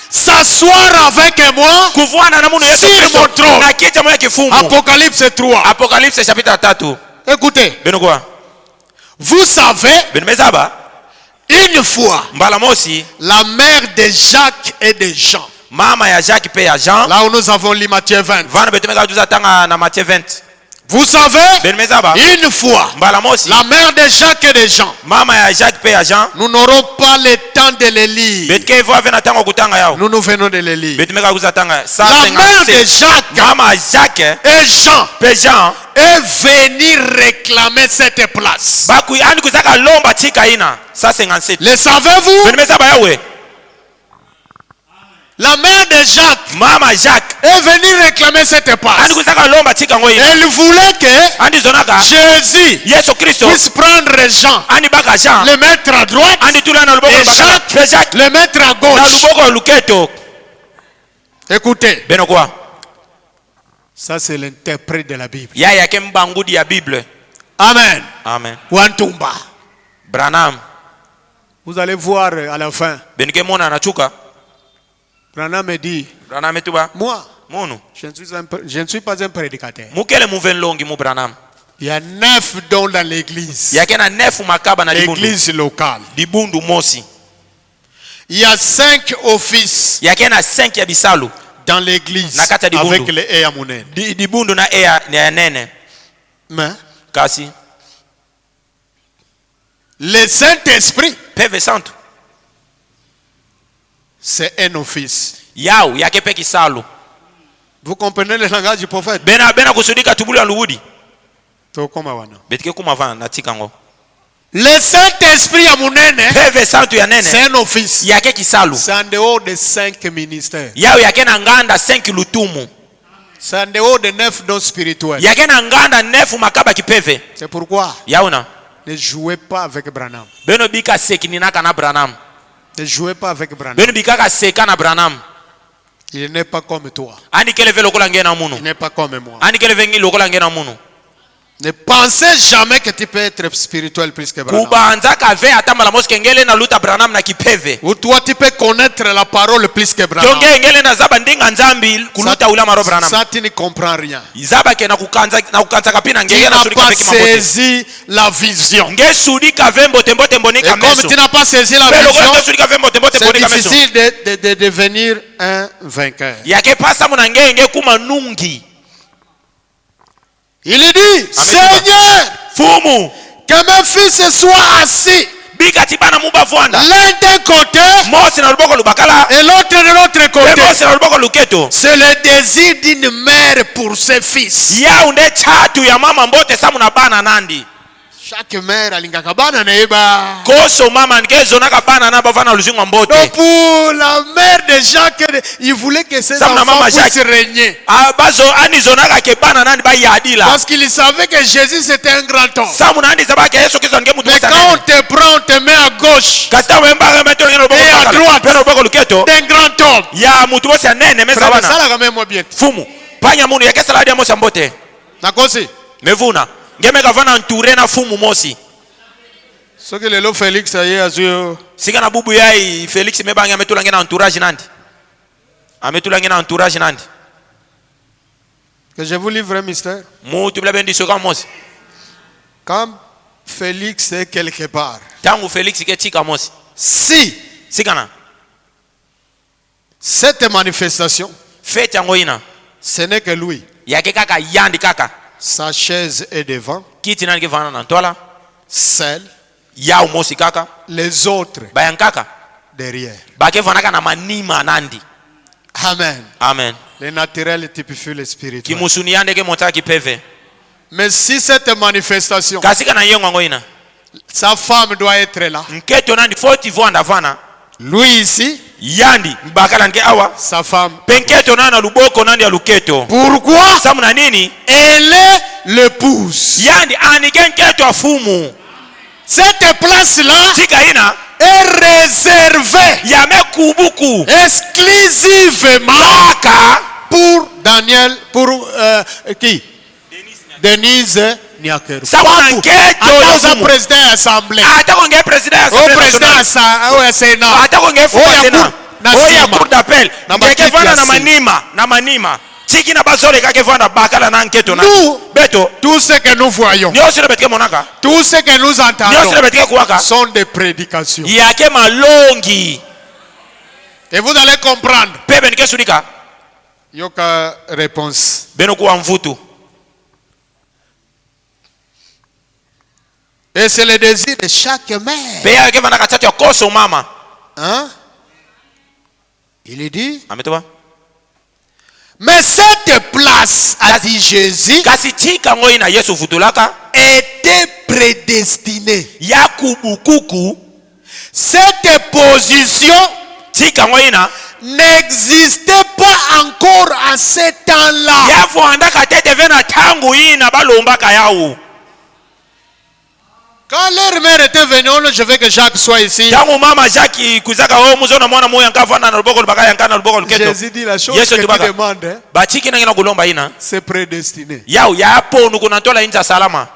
S'asseoir avec moi. kuvanda na munu yesu Sur kristo mon trône. na kiti moya kifumu Apocalypse 3. apocalypse chapitre 3 Écoutez, beno kwa vous savez, beno mezaba une fois, mbala mosi la mère de Jacques et de Jean, mama ya Jacques pe ya Jean là où nous avons lu Matthieu 20. vana betumeka juza tanga na Matthieu 20 Vous savez, beno mezaba une fois, mbala mosi la mère de Jacques et de Jean, mama ya Jacques pe ya Jean nous n'aurons pas le temps de les lire. betike vo ave na tango kutanga yao Nous venons de les lire. betumeka kuza tanga La mère de 157 Jacques mama ya Jacques et Jean pe Jean est venue réclamer cette place. bakui ani kuzaka lomba tika ina 157 Le savez-vous? beno mezaba yawe la mère de Jacques, mama Jacques est venue réclamer cette part. andi kusaka lomba tika ngo ina Elle voulait que andi zonaka Jésus Yesu Kristo puisse prendre Jean, andi baka Jean le mettre à droite, andi tulana luboko et bakala Jacques le mettre à na gauche. luboko luketo. Écoutez, Beno quoi? ça c'est l'interprète de la Bible. Ya yake mbangudi ya Bible. Amen. Amen. Wantumba. Branham Vous allez voir à la fin. benike mona anachuka. Branham me dit, Branham etuba moi, munu je ne suis pas un prédicateur. mukele muvenlongi mu Branham. Il y a 9 dons dans l'église. Yake na nefu makaba na dibundu. L'église locale. Dibundu mosi. Il y a 5 offices Yake na 5 ya bisalu. dans l'église Nakata di avec bundu. les Eyamunen. Dibundu na ea ya nene. Mais Kasi le Saint-Esprit, peve santu. c'est un office. Yao yake peki salu. Vous comprenez le langage du prophète? Bena kusudika tubuli aluudi. Betike kumavana na tikango. Le Saint-Esprit à Mounene, Peve santu ya nene. c'est un office. Yake kisalu. C'est en dehors de 5 ministères. Yao yake na nganda 5 lutumu. C'est en dehors de 9 dons spirituels. Yake na nganda nefu makaba kipeve. C'est pourquoi Yauna. ne jouez pas avec Branham. Beno bika sekininaka na Branham. Ne jouez pas avec Branham. Beno bika seka na Branham. Il n'est pas comme toi. Ani keleve lokola ngena munu. Il n'est pas comme moi. Ani keleve ngi lokola ngena munu. Ne pensez jamais que tu peux être spirituel plus que Branham. Kubanza kave atamba la moske ngele na luta Branham na kipeve. Ou toi tu peux connaître la parole plus que Branham. Jonge ngele na zaba ndinga nzambi kuluta ula maro Branham. Ça tu ne comprends rien. Zaba ke na kukanza kapina Tu ngele na n'as suri pas kave kimabote. saisi la vision. Nge suri kave mbote mbote Et mbonika comme meso. tu n'as pas saisi la Pero vision, kwa suri kave mbote mbote c'est mbonika meso. difficile de devenir un vainqueur. Yake pasa muna ngenge kuma nungi. Il dit, Seigneur, Fumu. que mes fils soient assis Bika tibana muba fuanda. l'un d'un côté Mosi na luboko lubakala. et l'autre de l'autre côté. Mosi na luboko luketo. C'est le désir d'une mère pour ses fils. Ya unde chatu ya mama mbote samu na bana nandi. Chaque mère a l'ingakabana neiba. Koso mama ngezo naka bana na bafana luzinga mbote. Donc pour la mère de Jacques, il voulait que ses Samna enfants mama puissent Jacques. régner. Bazo ani zonaka ke bana nandi ba yadila. Parce qu'il savait que Jésus c'était un grand homme. Samu nandi zabake Yesu Kristo nge mutu Mais sana. quand on te prend, on te met à gauche Kasta wemba remeto ngelo boko Et à bakala. droite. Pero boko luketo. d'un grand homme. Ya mutu bosi nene mesa Frère, wana. ça là quand même moi bien. Fumu. Panya munu yake saladi ya mosi mbote. Nakosi. Mevuna. Ngeme kavana nture na fumu mosi. Ce que le lot Félix a eu à dire. Sika na bubu yai Felix mebanga ametula ngena entourage nandi. Ametula ngena entourage nandi. Que je vous livre un mystère. Mutu bla bendi soka mosi. Quand Félix est quelque part, Tangu Felix ke tika mosi. si Sikana. cette manifestation, Fete yango ina. ce n'est que lui, Yake kaka yandi kaka. sa chaise est devant, Kiti nani ke vana na ntola. celle, Yao mosi kaka. les autres Bayan kaka. derrière. Bake vana kana manima nandi. Amen. Amen. Le naturel typifie le spirituel. Kimusuni yande ke mota kipeve. Mais si cette manifestation, Kasika na yengo ngo ina. sa femme doit être là, Nketo nandi 40 vanda vana. lui ici, Yandi mbakala nke awa. sa femme. Penketo nana luboko nandi ya luketo. Pourquoi? Samu na nini? Elle est l'épouse. Yandi anike nketo afumu. Cette place-là Tika ina. est réservée Yame kubuku. exclusivement Kaka. pour Daniel, pour qui? Denise Niakeru. Samu na nketo Attends, afumu. président de l'Assemblée. Ata konge president ya Au Assemblée président nationale. au Sénat. Ata konge fuwa Oya tena. cour- na Oya sima. cour d'appel. Na Ngeke bakiti vana ya na sima. manima. Na manima. Tiki na bazole kake vana bakala na nketo na. Nous, Beto. tout ce que nous voyons, Nyo sile betike monaka. tout ce que nous Nyo sile entendons betike kuwaka. sont des prédications. Yake malongi. Et vous allez comprendre. Pepe nike surika. Yoka réponse. Beno kuwa mvutu. Et c'est le désir de chaque mère. Pe yake vana katatu ya koso mama. Hein? Il dit, Ametoba. mais cette place, a dit Jésus, Kasi tika ngoi na Yesu futulaka. était prédestinée. Ya kubukuku. Cette position Tika ngoi na. n'existait pas encore à ce temps-là. yavwandaka te deve na tangu ina balombaka yawu. Quand leur mère était venue, je veux que Jacques soit ici. Tangu mama Jacques kuzaka o muzona mwana moya nkavana na luboko lubaka yankana na luboko luketo. Jésus dit la chose Yesu que tu tubaka. demandes, hein, Bachiki na ngina kulomba ina. c'est prédestiné. Yau yapo nukunantola inza salama.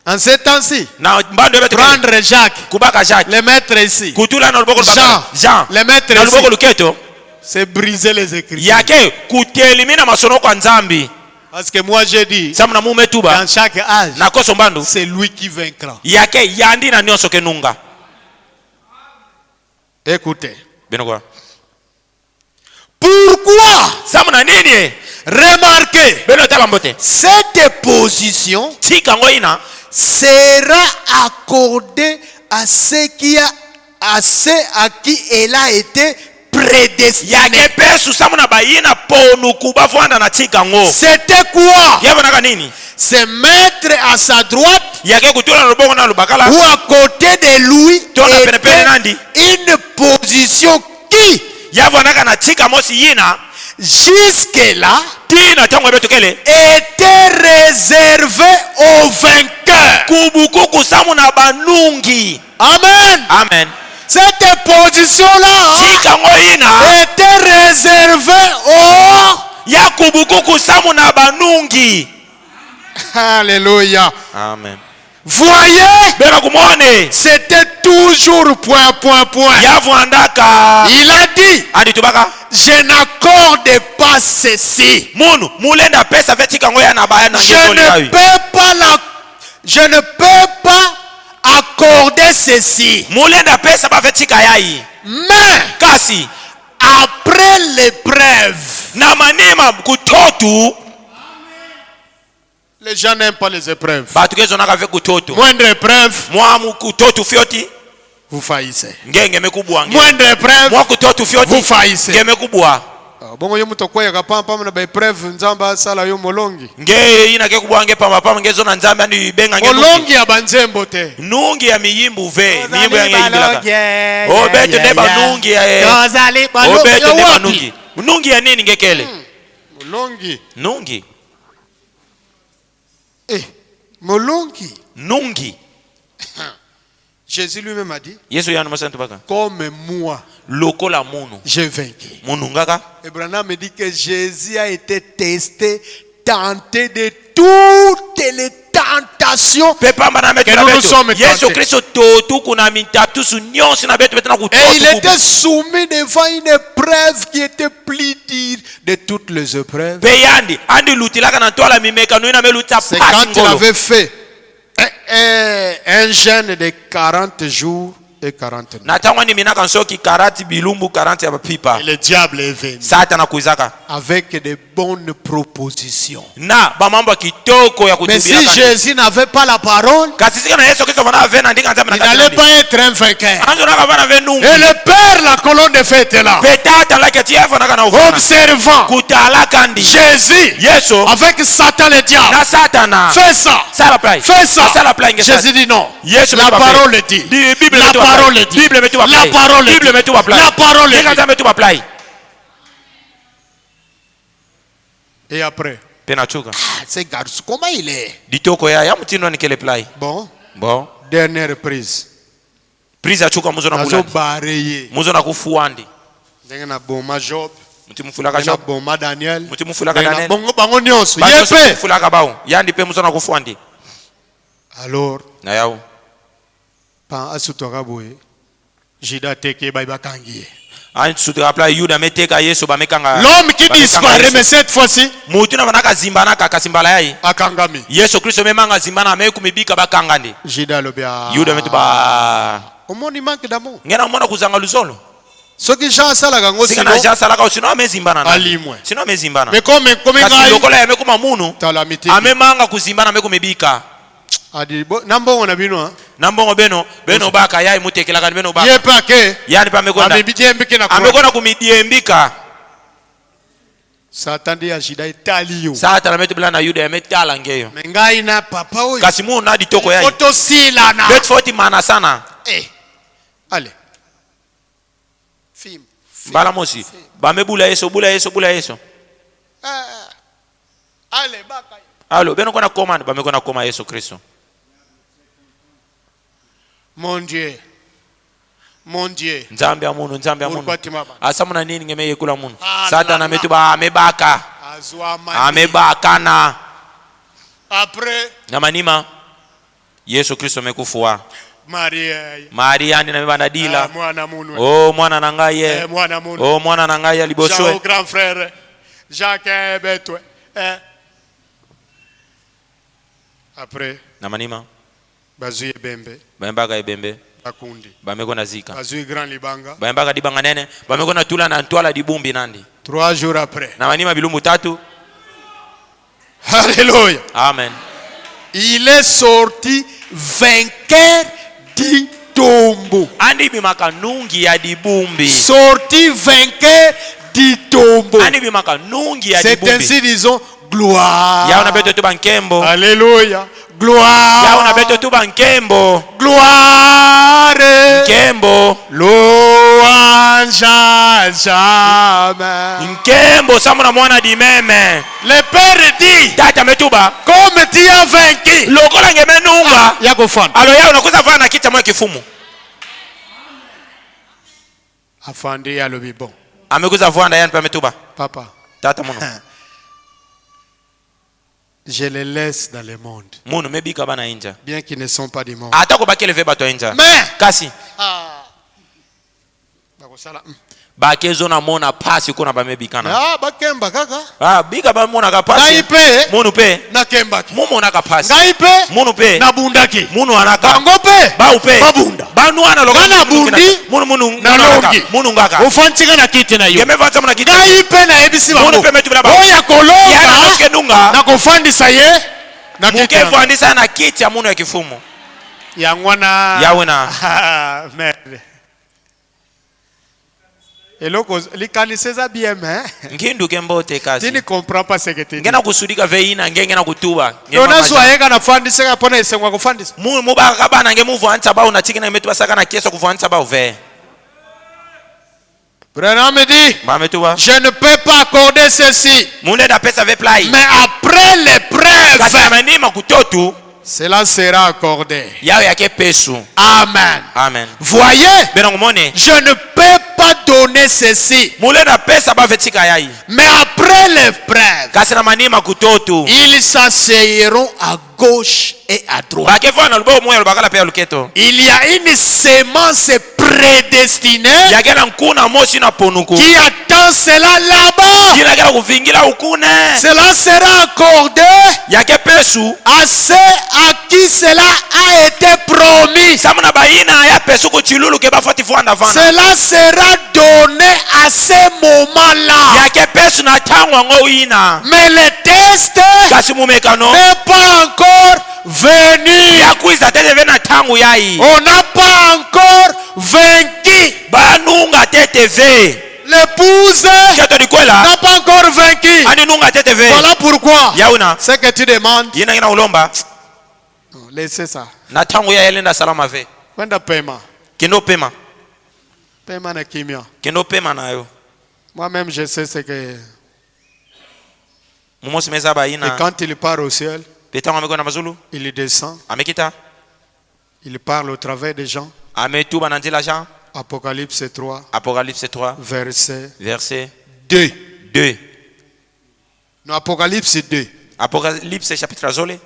En ce temps-ci, Na mbando yetu prendre Jacques, kubaka Jacques. le mettre ici, Kutula na luboko lubaka. Jean, le mettre na luboko ici, luketo. c'est briser les Écritures. Yake kutelimina masono kwa nzambi. Parce que moi j'ai dit, Samuna mume tuba. dans chaque âge, Na koso mbandu. c'est lui qui vaincra. Yake yandi na nyonso kenunga. Écoutez. Benokwa. Pourquoi? Samuna nini? Remarquez, Beno tala mbote. cette position Chika ngoina. sera accordée à ceux à qui elle a été prédestinée. Yake pesu samuna bayina ponu kubavwanda na chika ngo. C'était quoi? Yavonaka nini? Se mettre à sa droite Yake kutula na luboko na lubakala. ou à côté de lui Tona penepene nandi. était une position qui, Yavonaka na chika mosi yina. jusque-là, Tina tango betu kele. était réservée aux vainqueurs. Kubukuku samuna banungi. Amen. Amen. Cette position-là Chika ngoina. était réservée aux... Ya kubukuku samuna banungi. Alléluia. Amen. Voyez, Bena kumone. c'était toujours point. Yavwandaka. Il a dit, Andi tubaka. je n'accorde pas ceci. Munu mulenda pesa fe chika ngoya na baya na Je ne peux pas accorder ceci. mulenda pesa ba fe chika yai. Mais Kasi après l'épreuve, na manema kutotu. les gens n'aiment pas les épreuves. Batu kezo naka fe kutotu. Moindre épreuve, Mwamu kutotu fyoti. vous faillissez. Ngenge mekubwa nge. Moindre épreuve, Mwa kutotu fyoti. vous faillissez. Nge mekubwa. Bongo yo muto kwaya kapampa na ba épreuve nzamba sala yo molongi. Nge ina ke kubwa nge pamba pamba ngezo na nzambe andi benga nge. Molongi ya banzembo te. Nungi ya miyimbu ve. Miyimbu ya ngeimbilaka. Obetu neba nungi ya. Kozali Obetu neba wapi? nungi. Nungi ya nini ngekele? Molongi. Nungi. Molongi. Nungi. Jésus lui-même a dit, Yesu yana masantu baka. comme moi, Lokola munu. j'ai vaincu. Munu ngaka. Abraham me dit que Jésus a été testé, tenté de toutes les tentations. Pepamba na metu Que na nous nous betu. sommes Yesu tentés. Kristo totu kuna mitatusu nyonsi na betu betana kutotu. Et il était soumis devant une épreuve qui était plus dure de toutes les épreuves. Peyandi andi lutilaka na tola mimeka no ina meluta C'est pasi quand il ngolo. avait fait un jeûne de 40 jours et 40 nuits. Na tangwa ni minaka nsoki 40 bilumbu 40 ya pipa. Et le diable est venu Satana kuizaka. avec de bonnes propositions. Na ba mambo kitoko ya Mais si kutubia. Jésus n'avait pas la parole, Kasisika na Yesu Kristo vana vena ndinga nzambe na il n'allait pas être un vainqueur. Anjo naka vana venungu. Et le Père, la colonne de feu était là, Petata la ketia fana kana ufana. observant Kutala kandi. Jésus Yesu avec Satan le diable. na Satana. Fais ça. Sala play. Fais ça. Sala play ngesa. Jésus dit non. Yesu La metu parole play. dit. Di Bible La metu parole play. dit. Bible metu play. La parole Bible dit. metu play. La parole Ndinga dit. nzambe metu play. Et après, Pena chuka. ce garçon, comment il est? Ditoko ya mutindo ni kele play. Bon, Bon. dernière prise. Prise achuka muzo na Azo bulandi. bareye. Muzo na kufuandi. Ndenge na boma Job, Mutimufulaka ndenge na Job. boma Daniel. Mutimufulaka ndenge na Daniel. bongo bango nyonso. Banyoso Yepe. fulaka bao. Yandi pe muzo na kufuandi. Alors, Na yao. pan asutoka boye. Jida teke bai bakangi. Ani sutra play Yuda meteka Yesu bamekanga. L'homme qui bamekanga disparaît, Yesu. mais cette fois-ci, Mutu na banaka zimbana kaka simbala yai. akangami. Yesu Kristo memanga zimbana amekumibika bakangandi. Jida lobia. Yuda metu ba. Comment il manque d'amour? Ngena mona kuzanga luzolo. Ce que Jean salaka ngo Sika na sino jasa laka usino amezimbana na. alimwe. Sino amezimbana. Mais comme Kasi ngai lokola yamekuma munu. talamiti. Amemanga kuzimbana amekumibika. Adi nambongo na bino. Nambongo beno baka yai mutekelaka beno baka. Yepe ke. Yani pamekonda. Amebijembe na kwa. Amekona kumidiembika. Satan dia jida italiyo. Sata na metu bila na Yuda yametala ngeyo. Mengai na papa oyo. Kasi mu na ditoko yai. Foto sila na. Bet 40 mana sana. Allez. mbala mosi bamebula yeso bula yeso bula yeso Allez, baka. alo beno kona commande bamekona koma Yesu Kristo. Mon Dieu. Mon Dieu. Nzambe ya munu Pourquoi tu m'as battu? asa muna nini ngeme yekula munu Ah, Satan la, ametuba amebaka Azwa mani. amebakana Après, na manima Yesu Kristo amekufua Maria. ndi na mebanda dila Mwana munu. oh mwana nangaye Mwana munu. oh mwana nangaye Jean, liboswe grand frère. Jacques Betwe. Après, na manima Bazui Bembe. bambaka ebembe Bakundi. bamekona zika Bazui Grand Libanga. bambaka dibanga nene bamekona tula na ntwala dibumbi nandi 3 jours après. na manima bilumbu 3. Alléluia. Amen. Il est sorti vainqueur du tombeau. Andi bimaka nungi ya dibumbi. Sorti vainqueur du tombeau. Andi bimaka nungi ya C'est dibumbi. ainsi disons gloire. Ya unabeto tu bankembo. Alléluia. Gloire. Ya unabeto tu bankembo. Gloire. Nkembo. Louange à jamais. Nkembo samuna mwana dimeme. Le Père dit, Tata metuba. comme tu as vaincu. Lokola ngeme nunga. Yako fan. Alo ya unakuza fana na kicha mwa kifumu. Afandi ya lobi bon. Amekuza fana yani pa metuba. Papa. Tata munu. Je les laisse dans le monde. Munu mebika bana inja. Bien qu'ils ne sont pas du monde. Ata ko bakele veba to inja. Mais. Kasi. Bakosala. Bakezo na mona pasi kuna bamebikana. Ah, bakemba kaka. Ah, bika ba mona ka pasi. Ngaipe. Munu pe. Na kembaki. Mumu na ka pasi. Ngaipe. Munu pe. Na bundaki. Munu anaka. Bango pe. Ba upe. Babunda. Banu ana loka. Bana bundi. Munu Na ngaka. longi. Munu ngaka. Ufantika na kiti na yo. Geme vanza muna kiti. Ngaipe na ebisi bango. Munu pe metu bila ba. Oya kolonga. Yana moske nunga. Na kufandisa ye. Na kiti. Muke fandisa na kiti ya munu ya kifumu. Ya ngwana. Yawe na. Merde. Eloko likaniseza bien mais. Ngindu kembote Tu kasi. ne comprends pas ce que tu dis. Ngena kusudika veina ngena kutuba. Yona swayeka na fandisa pona isengwa kufandisa. Mubaka bana ngemuvu anza ba unatikina metu basaka na kiesa kuvanza ba uve. Branham dit, Ba metuba. je ne peux pas accorder ceci. Munde da pesa ve play. Mais après l'épreuve, Kasi amanima kutotu. cela sera accordé. Yawe yake pesu. Amen. Amen. Voyez, Benongo mone. je ne peux pas donner ceci. Mule na pesa ba vetika yai. Mais après l'épreuve, Kasi na manima kutotu. ils s'asseyeront à gauche et à droite. Ba kefa na lubo moyo lubakala pe luketo. Il y a une semence prédestinée Yake na nkuna mosi na ponuku. qui attend cela là-bas. Kila kila kuvingila ukune. Cela sera accordé Yake pesu. à ceux à qui cela a été promis. Samuna baina ya pesu kuchilulu ke bafati fuanda fana. Cela sera donné à ce moment-là. Yake pesu na tangwa ngoina. Mais le test Kasi mumekano. n'est pas encore venu. Ya kuiza tete vena tangu yai. On n'a pas encore vaincu. Banunga tete ve. L'épouse Keto ni kwela. n'a pas encore vaincu. Ani nunga tete ve. Voilà pourquoi Yauna. ce que tu demandes, Yina ngina ulomba. laissez ça. Na tangu ya yelenda salama ve. Kwenda paiement. Kendo pema. Paiement na kimia. Kendo pema nayo. Moi-même, je sais ce que. Mumosi meza ba Et ina. quand il part au ciel, Petango ameko na mazulu. il descend. Amekita. Il parle au travers des gens. Ametuba na ndila Jean. Apocalypse 3, Apocalypse 3. verset Verset 2. 2. Non, Apocalypse 2. Apocalypse chapitre zole.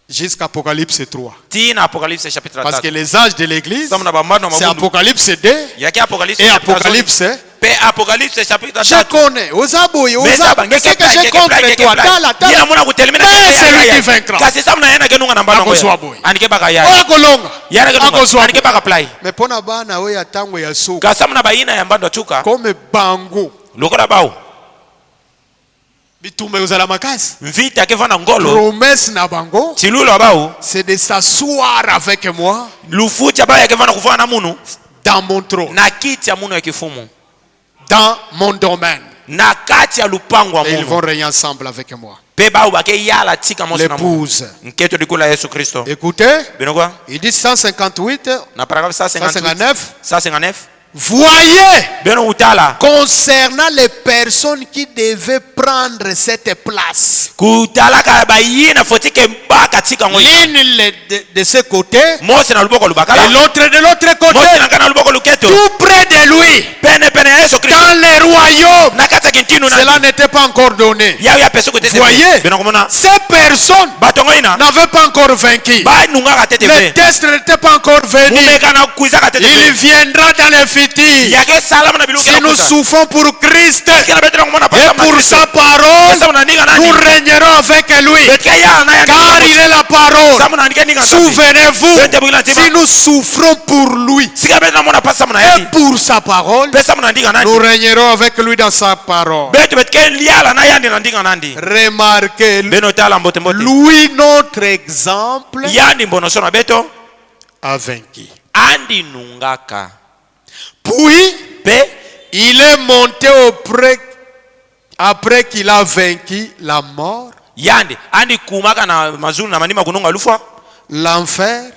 Jusqu'à Apocalypse 3. Tina Apocalypse chapitre 3. Parce que les âges de l'église, Samuna bambano c'est mamundu. Apocalypse 2 Yake Apocalypse et chapitre Apocalypse. Pe Apocalypse chapitre 3. Je connais. Osaboui, Osaboui. C'est que j'ai contre toi. Tala, tala. Yina muna kutelemena. Mais celui qui vaincra. Kasi samuna yana genunga na mbano. Akoswaboui. Anike baka yai. Oya kolonga. Yana genunga. Akoswaboui. Anike baka play. Mais pona bana oya tango ya so. Kasi samuna baina ya mbando chuka. Comme bango. Lokola bao. Bitume uzala makasi. Mvita kefana ngolo. Promesse na bango. Chilulo bao. C'est de s'asseoir avec moi Lufucha bao ya kefana kufana munu. dans mon trône. Na kiti ya munu ya kifumu. Dans mon domaine. Na kati ya lupango wa Et ils vont munu. régner ensemble avec moi. Pe bao bake yala tika mosi na munu. L'épouse. Nketo dikula Yesu Kristo. Écoutez, Binokwa. il dit 158, Na paragraphe 158. 159. 159. Voyez, beno utala concernant les personnes qui devaient prendre cette place. kutala ka bayina fotike baka tika ngoyi L'une de ce côté mose na luboko lubakala et l'autre de l'autre côté. mose na kana luboko luketo Tout près de lui. pene pene Yesu Kristo Dans les royaumes. na kata kintinu na Cela n'était pas encore donné. ya ya peso kutete Voyez, beno komona ces personnes batongoina n'avaient pas encore vaincu. ba nunga ka tete Le test n'était pas encore venu. mumeka na kuiza ka tete Il viendra dans le futur. yake salama na biluka Si nous souffrons pour Christ kila betera komona et pour sa parole, nous régnerons avec lui. Car il est la parole. Souvenez-vous, si nous souffrons pour lui et pour sa parole, nous régnerons avec lui dans sa parole. Remarquez, lui, notre exemple, a vaincu. Puis, il est monté auprès, après qu'il a vaincu la mort, yandi andi kumaka na mazulu na manima kununga lufa l'enfer,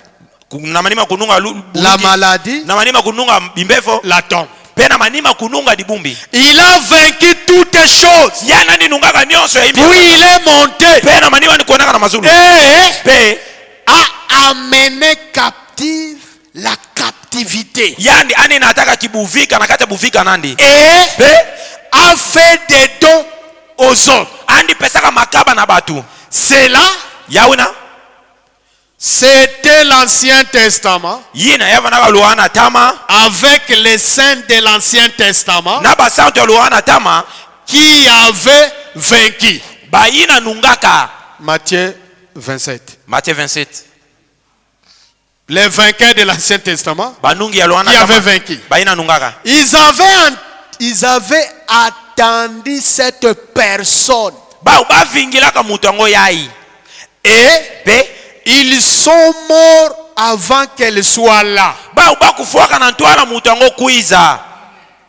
na manima kununga la maladie, na manima kununga bimbefo la tombe. pena manima kununga dibumbi Il a vaincu toutes choses. yana ni nungaka nyonso ya imbi Puis il est monté pena manima ni kuonaka na mazulu et pe a amené captive la captivité yandi ani nataka kibuvika na kata buvika nandi et pe a fait des dons aux hommes. andi pesaka makaba na batu Cela, yawina c'était l'Ancien Testament yina yavanaka luana tama avec les saints de l'Ancien Testament na basanto luana tama qui avaient vaincu. bayina nungaka Matthieu 27. Matthieu 27 Les vainqueurs de l'Ancien Testament banungi ya luana qui avaient tama vaincu. bayina nungaka Ils avaient attendu cette personne ba bavingilaka mutu yango yai et pe ils sont morts avant qu'elle soit là. ba bakufuaka na ntwala mutu yango kuiza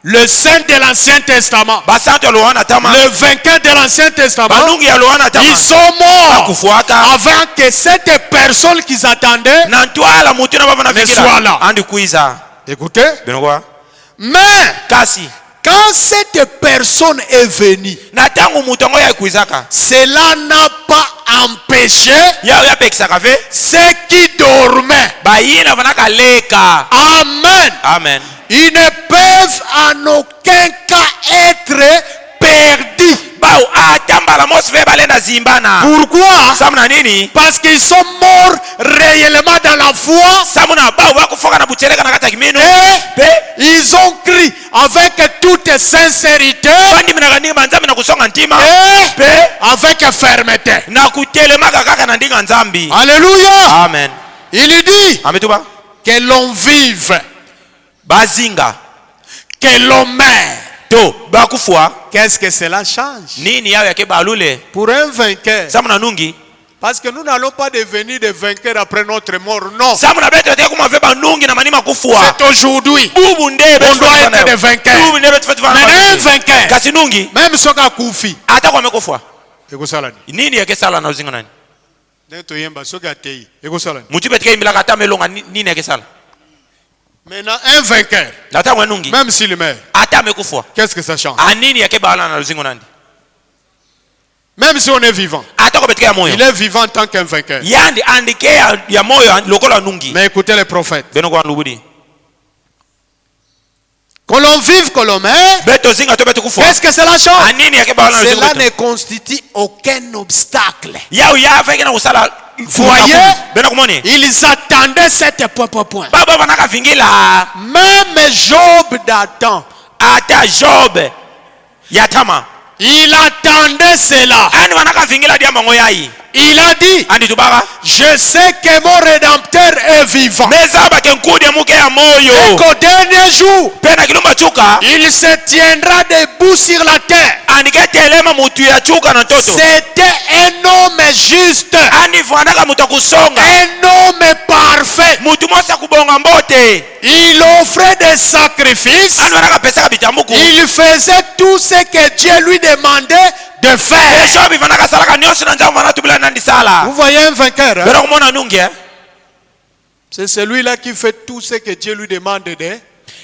Le saint de l'Ancien Testament, basanto ya luana tama le vainqueur de l'Ancien Testament, banungi ya luana ils tama sont morts bakufuaka avant que cette personne qu'ils attendaient na ntwala mutu na bava na ne soit là. andi kuiza Écoutez, benokwa mais kasi quand cette personne est venue, na tangu mutu yango ya kuizaka cela n'a pas empêché yao yapekisaka ve ceux qui dormaient. bayina vanaka leka Amen. amen Ils ne peuvent en aucun cas être perdus. bao atambala mosi ve balenda zimbana Pourquoi? samuna nini Parce qu'ils sont morts réellement dans la foi samuna bao bakufoka na buchereka na kata kimino et pe ils ont crié avec toute sincérité bandiminaka ndinga nzambi na kusonga ntima et pe avec fermeté. na kutelemaka kaka na ndinga nzambi Alléluia. amen Il dit ametuba que l'on vive, bazinga que l'on meurt. to bakufwa Qu'est-ce que cela change nini yao yake balule pour un vainqueur? samuna nungi Parce que nous n'allons pas devenir des vainqueurs après notre mort. Non. samuna beto te kuma ve banungi na manima kufwa C'est aujourd'hui. bubu nde On doit être des vainqueurs. bubu nde betu fetu Mais un vainqueur, kasi nungi même si on a koufi, ata kwa mekufwa ekosalani. nini yake sala na uzinga nani Neto yemba soka tei, ekosalani. mutu betike imbila kata melonga nini yake sala Maintenant, un vainqueur, ata kwa nungi même s'il meurt, ata mekufwa qu'est-ce que ça change? anini yake bala na uzinga nani Même si on est vivant, ata kwa betike ya moyo il est vivant en tant qu'un vainqueur. yandi andike ya moyo lokola nungi Mais écoutez les prophètes. beno kwa lubudi Que l'on vive, que l'on meurt, beto zinga to betu kufwa qu'est-ce que cela change? anini yake bala na Cela uzinga ne constitue aucun obstacle. yao ya feke na kusala Voyez, beno kumoni ils attendaient cette point. baba banaka vingila Même Job d'Adam, ata job ya tama il attendait cela. ani banaka vingila dia mango yai Il a dit, andi tubaka je sais que mon rédempteur est vivant. mezaba kenkudi muke ya Et moyo qu'au dernier jour, pena kilumba chuka il se tiendra debout sur la terre. andike telema mutu ya chuka na toto C'était un homme juste, ani vanaka mutu kusonga un homme parfait. mutu mosa kubonga mbote Il offrait des sacrifices. ani vanaka pesaka bitambuku Il faisait tout ce que Dieu lui demandait de faire. eshobi vanaka salaka nyonso na nzambo vana tubila nandi sala Vous voyez un vainqueur, hein? bero kumona nungi C'est celui-là qui fait tout ce que Dieu lui demande de.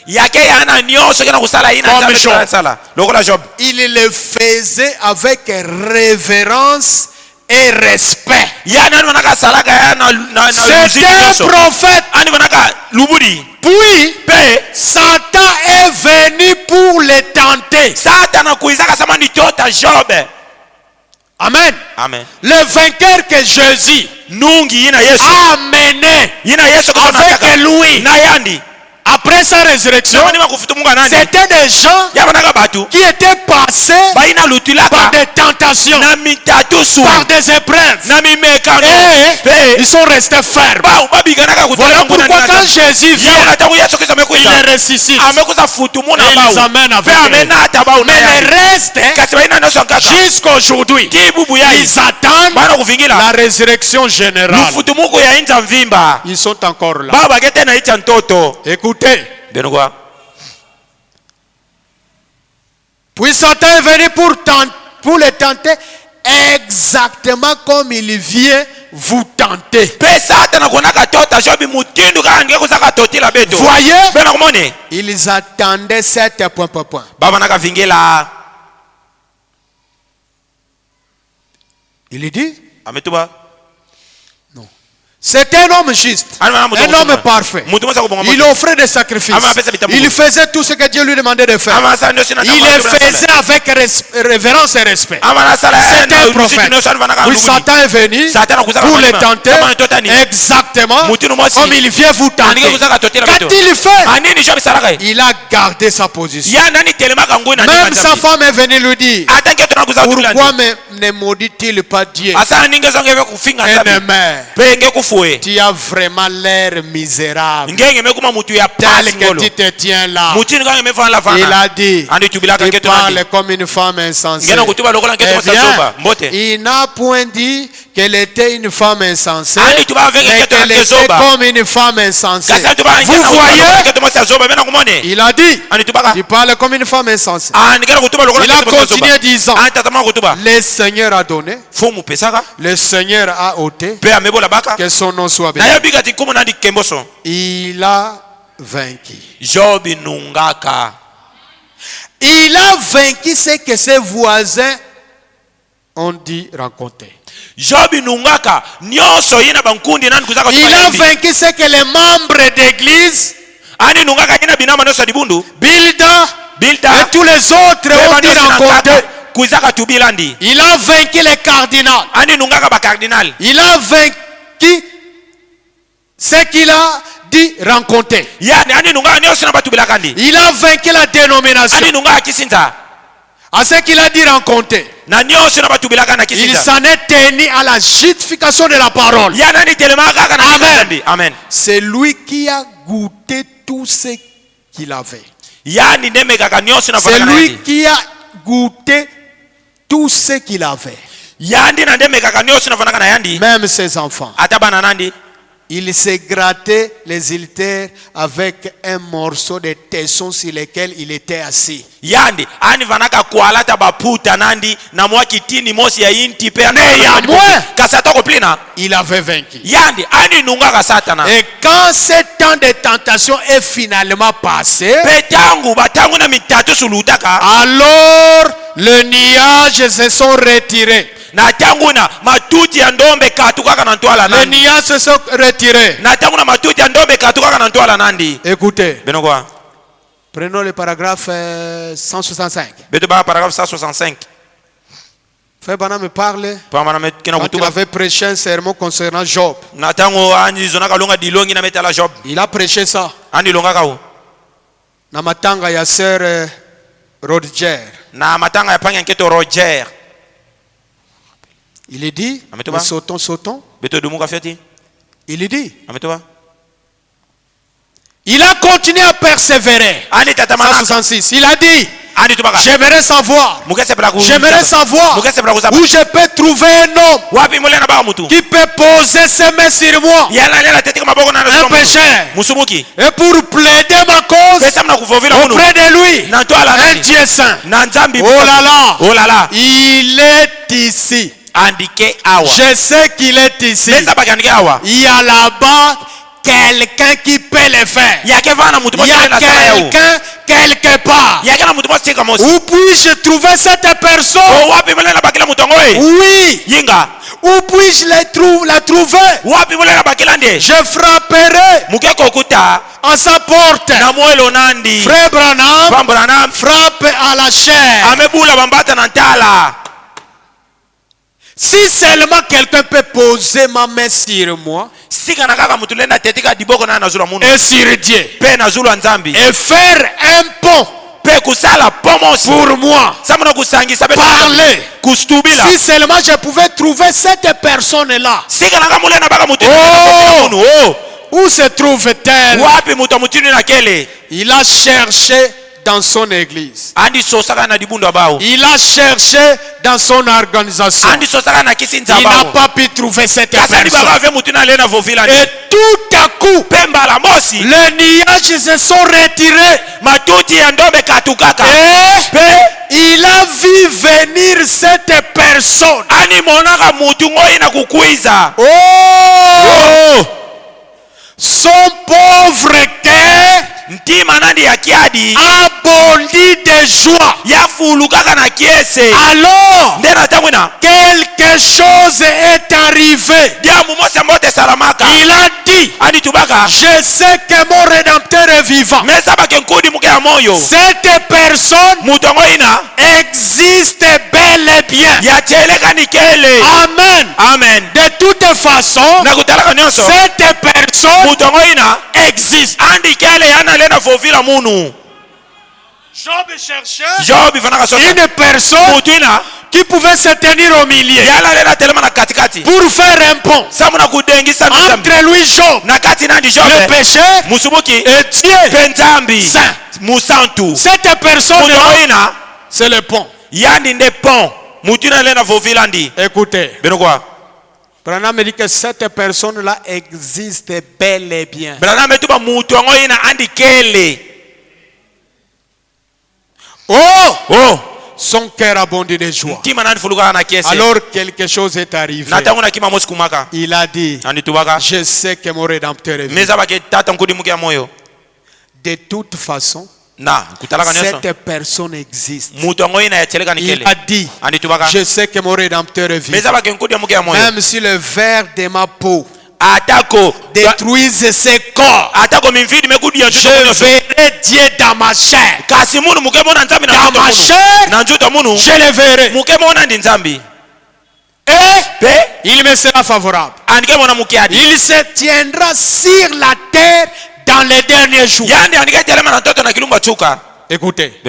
yake yana nyonso kena kusala ina Comme nzambe Job. sala lokola Job. Il le faisait avec révérence et respect. Yana ani vanaka salaka yana na C'était un prophète. ani vanaka lubudi. Puis, Pe Satan est venu pour le tenter. Satan akuizaka sama ni tota Job. Amen. Amen. Le vainqueur que Jésus Nungi yina Yesu. a mené Yina Yesu kwa avec lui na yandi. après sa résurrection, Nani makufutumunga nani? c'était des gens Ya vanaka batu. qui étaient passés Baina par lutulaka. des tentations, Na mitatusu. par des épreuves. Na mimekano. Et Pe ils sont restés fermes. ba babiganaka Voilà kutoka pourquoi quand Jésus vient, yana tangu Yesu Kristo il amekuja. les ressuscite. Amekuza futumuna Et il les bau. amène Pe avec eux. amenata bau na Mais yandi. le reste, Kasi baina naso nkaka. jusqu'aujourd'hui, Kibubu yai. ils attendent Bana la kuvingila. résurrection générale. Lufutumuko ya inza mvimba. Ils sont encore là. Baba gete na icha ntoto. Écoutez, Benogwa. puis Satan est venu pour le tenter exactement comme il vient vous tenter. Pe Satan konaka tota Job mutindu kana ngeke kusaka totila beto. Voyez, Bena kumone. ils attendaient 7 points. Baba naka vingila. Il dit, Ametuba. c'était un homme juste, un homme parfait. Il offrait des sacrifices. Il faisait tout ce que Dieu lui demandait de faire. Il le faisait avec révérence et respect. C'était un prophète. Oui, Satan est venu pour le tenter exactement comme il vient vous tenter. Qu'a-t-il fait? Il a gardé sa position. Même sa femme est venue lui dire, pourquoi ne maudit-il pas Dieu? Tu as vraiment l'air misérable. Tel que tu te tiens là. Il a dit, il parle comme une femme insensée. Eh bien, il n'a point dit qu'elle était une femme insensée, mais qu'elle était comme une femme insensée. Vous voyez? Il a dit, il parle comme une femme insensée. Il a continué disant, le Seigneur a donné, le Seigneur a ôté, que son nom soit béni. Il a vaincu. Il a vaincu ce que ses voisins ont dit rencontrer. Il a vaincu ce que les membres d'église, Bilda et tous les autres ont dit rencontrer. Il a vaincu les cardinaux. Il a vaincu ce qu'il a dit rencontrer. Il a vaincu la dénomination. À ce qu'il a dit rencontrer. Il s'en est tenu à la justification de la parole. Amen. Amen. C'est lui qui a goûté tout ce qu'il avait. C'est lui qui a goûté tout ce qu'il avait. Même ses enfants. Il s'est gratté les iltères avec un morceau de tesson sur lequel il était assis. Il avait vaincu. Et quand ce temps de tentation est finalement passé, alors les nuages se sont retirés. Les nuages se sont retirés. Écoutez, prenons le paragraphe 165. Paragraphe 165. Frère Branham me parle quand il avait prêché un sermon concernant Job. Il a prêché ça. Na matanga ya sœur Roger. Il est dit, sautons. Il est dit, il a continué à persévérer. 166. Il a dit, j'aimerais savoir où je peux trouver un homme qui peut poser ses mains sur moi, un pécheur, et pour plaider ma cause auprès de lui, un Dieu saint. Oh là là, il est ici. Je sais qu'il est ici. Il y a là-bas quelqu'un qui peut le faire. Il y a quelqu'un Quelque part. Où puis-je trouver cette personne? Oui. Où puis-je la trouver? Je frapperai à sa porte. Frère Branham frappe à la chair. Si seulement quelqu'un peut poser ma main sur moi et sur Dieu et faire un pont pour moi, parler. Si seulement je pouvais trouver cette personne-là. Où se trouve-t-elle? Il a cherché dans son église. Il a cherché dans son organisation. Il n'a pas pu trouver cette personne. Et tout à coup, les nuages se sont retirés. Et il a vu venir cette personne. Oh! Son pauvre cœur a bondi de joie. Alors, quelque chose est arrivé. Il a dit, je sais que mon Rédempteur est vivant. Cette personne existe bel et bien. Amen. Amen. De toute façon, cette personne existe. Job cherchait une personne qui pouvait se tenir au milieu pour faire un pont entre lui Job, le péché, et Dieu saint. Cette personne c'est le pont. Écoutez, Branham me dit que cette personne-là existe bel et bien. Oh! Son cœur a bondi de joie. Alors quelque chose est arrivé. Il a dit, je sais que mon Rédempteur est vivant. De toute façon, cette personne existe. Il a dit, je sais que mon Rédempteur est vivant. Même si le verre de ma peau détruise ses corps, je verrai Dieu dans ma chair. Dans ma chair, je le verrai. Et il me sera favorable. Il se tiendra sur la terre dans les derniers jours. Écoutez.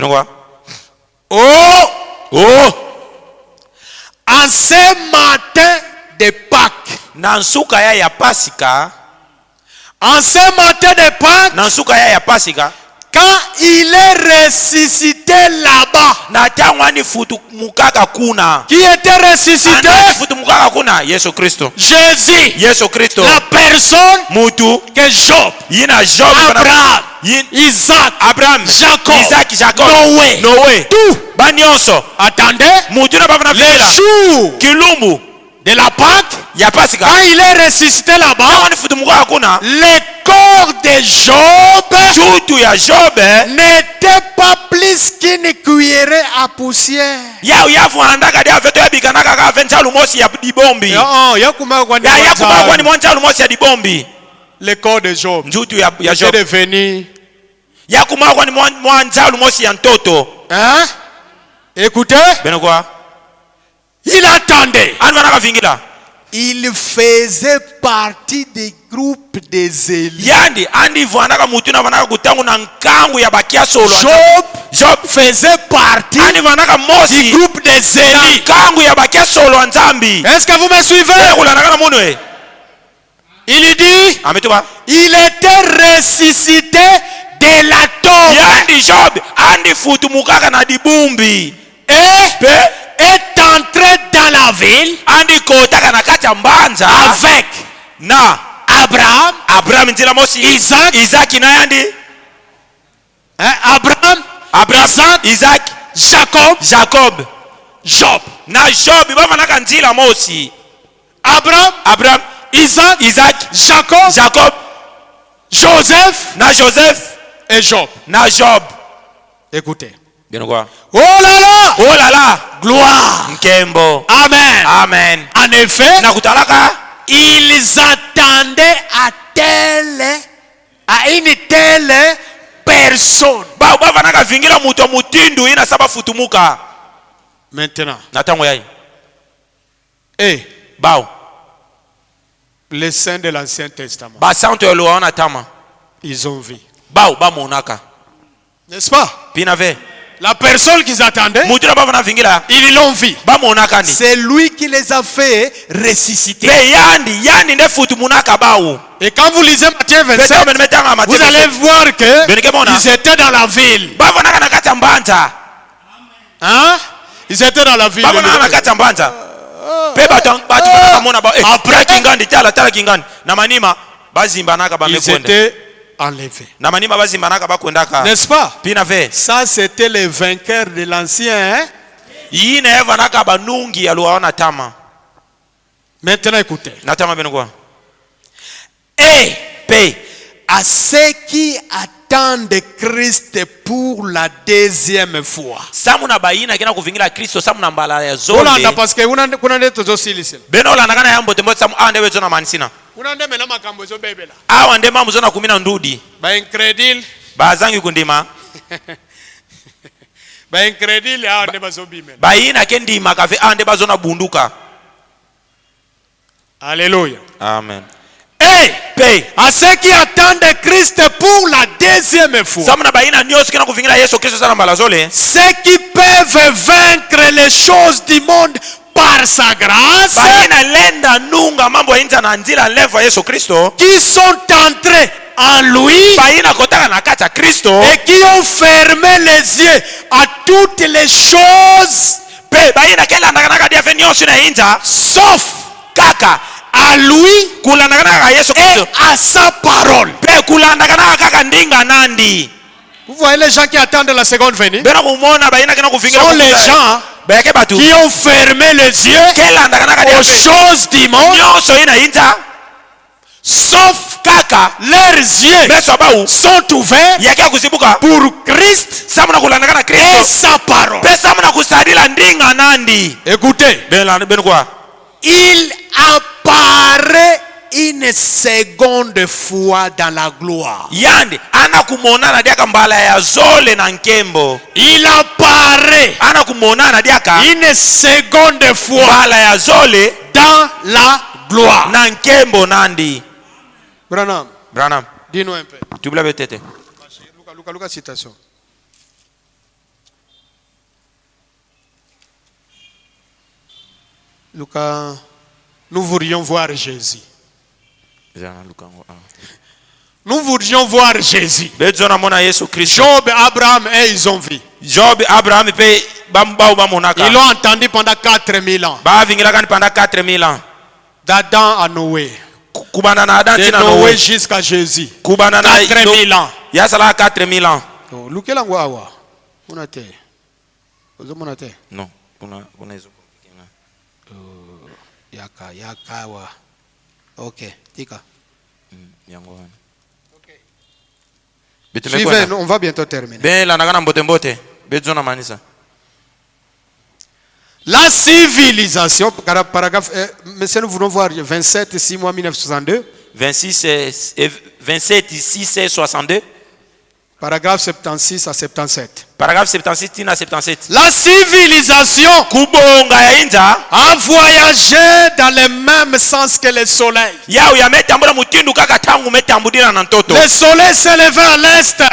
En ce matin de Pâques, en ce matin de Pâques, quand il est ressuscité là-bas, qui était ressuscité? Jésus, la personne que Job, Abraham, Isaac, Jacob, Noé, tout. Attendez, les jours de la Pâque, quand il est ressuscité là-bas, le corps de Job n'était pas plus qu'une cuillerée à poussière. Le corps de Job était devenu. Hein? Écoutez, il attendait. Il faisait partie des groupes des élus. Job faisait partie du groupe des élus. Est-ce que vous me suivez? Il dit, il était ressuscité de la tombe. Et est entré dans la ville avec Abraham, Isaac, Isaac, Jacob, Job. Abraham, Isaac, Jacob, Joseph na Joseph et Job. na Job. Écoutez. Bien quoi? Oh là là! Oh là là! Gloire! Nkembo. Amen. Amen. En effet, Na kutalaka ils attendaient à une telle personne. ba vanaka vingila muto mutindu ina saba futumuka. Maintenant, Na tango yai. et Bao. les saints de l'Ancien Testament, Ba santo yolo wana tama. ils ont vu. Bao ba monaka. N'est-ce pas? Pinave. La personne qu'ils attendaient, Mutira ba vana vingila. ils l'ont vu. Ba monaka ni. C'est lui qui les a fait ressusciter. Be yandi ne futumunaka bao. Et quand vous lisez Matthieu 27, vous allez voir qu'ils étaient dans la ville. Ba vanaka na kata mbanta. Hein? Ils étaient dans la ville. Ba vanaka na kata mbanta. Pe batu mona ba. Après kingandi tala kingandi. Na manima bazimba naka ba ils mekwenda. étaient enlevés. Na manima bazimba naka ba kwendaka. N'est-ce pas? Pinave. Ça, c'était les vainqueurs de l'ancien. Hein? Yine eva naka ba nungi ya luaona tama. Maintenant, écoutez. Na tama beno kwa. Et Pe. à ceux qui attendent Christ pour la deuxième fois. Samuna baina kina kuvingira Kristo samuna mbala ya Olanda zombe. parce que kuna ndeto zo silisi. Beno la nakana yambo tembo samu ande wezo na manisina. Kuna ndeme na makambo zo bebela. Awa ndema muzona kumina ndudi. Ba incrédule. Bazangi kundima. Ba incrédule awa ndema zo bimela. Baina kendi makave ande bazona bunduka. Alléluia. Amen. Et Pe. à ceux qui attendent Christ pour la deuxième fois. Samuna baina nyosi kina kuvingira Yesu Kristo sana mbala zole. Ceux qui peuvent vaincre les choses du monde par sa grâce. Baina lenda nunga mambo ya inja na njila levo Yesu Kristo. Qui sont entrés en lui. Baina kotaka na kata Kristo. Et qui ont fermé les yeux à toutes les choses. Pe baina kela nakanaka dia nyosi na inja. Sauf Kaka. à lui et à sa parole. Vous voyez les gens qui attendent la seconde venue. Sont les gens qui ont fermé les yeux aux choses du monde. Sauf leurs yeux sont ouverts pour Christ et sa parole. Écoutez, il apparaît une seconde fois dans la gloire. Il apparaît une seconde fois dans la gloire. Branham, dis-nous un peu. Luca, citation. Lucas, nous voudrions voir Jésus. Nous voudrions voir Jésus. Job, Abraham, et ils ont vu. Job, Abraham, ils l'ont entendu pendant 4000 ans. D'Adam à Noé. De Noé jusqu'à Jésus. 4000 ans. 4000 ans. Non. Yakawa. Ok, tika. Suivez, on va bientôt terminer. La civilisation, paragraphe, monsieur, nous voulons voir 27, 6 mois 1962. 27, 6, 62. Paragraphe 76 à 77. Paragraphe 76 à 77. La civilisation a voyagé dans le même sens que le soleil. Le soleil s'est levé à l'est. Et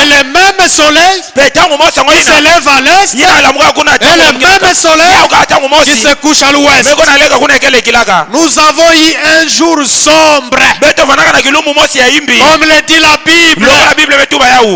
le même soleil qui se lève à l'est. Et le même soleil qui se couche à l'ouest. Nous avons eu un jour sombre. Comme le dit la Bible.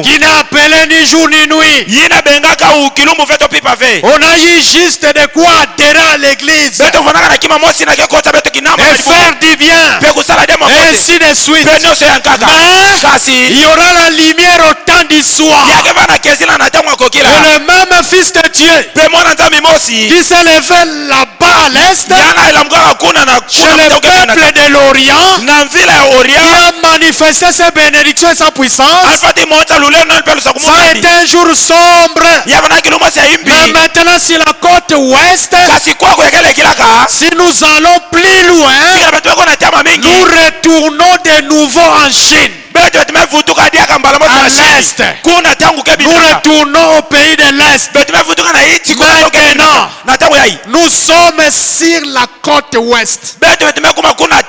Qui n'est appelé appelé ni jour ni nuit. yina bengaka ukilumbu veto pipave On a eu juste de quoi adhérer à l'église beto vanaka na kima mosi na kekota beto kinama et faire du bien. pe kusala demo Et ainsi de suite. pe nyonso yankaka Mais kasi il y aura la lumière au temps du soir. yake vana kezila na tango Et akokila le même fils de Dieu pe mwana nzambi mosi qui s'est levé là-bas à l'est, yana elamukaka kuna na chez le peuple de l'Orient, na mvila ya qui Orient a manifesté ses bénédictions et sa puissance. alfati moja luleno na pelu Ça a sakumani été un jour sombre. yavana kiluma sia imbi Mais maintenant, sur la côte ouest, kasi kwako yakele kilaka si nous allons plus loin, sikala betu beko na tiama mingi nous retournons de nouveau en Chine. betu betumevutuka diaka mbala mosi À na Chine. l'est. kuna tangu Nous kebinaka retournons au pays de l'Est. betumevutuka na ichi kuna tangu Maintenant, kebinaka na tangu yai nous sommes sur la côte ouest. betu betumekuma kuna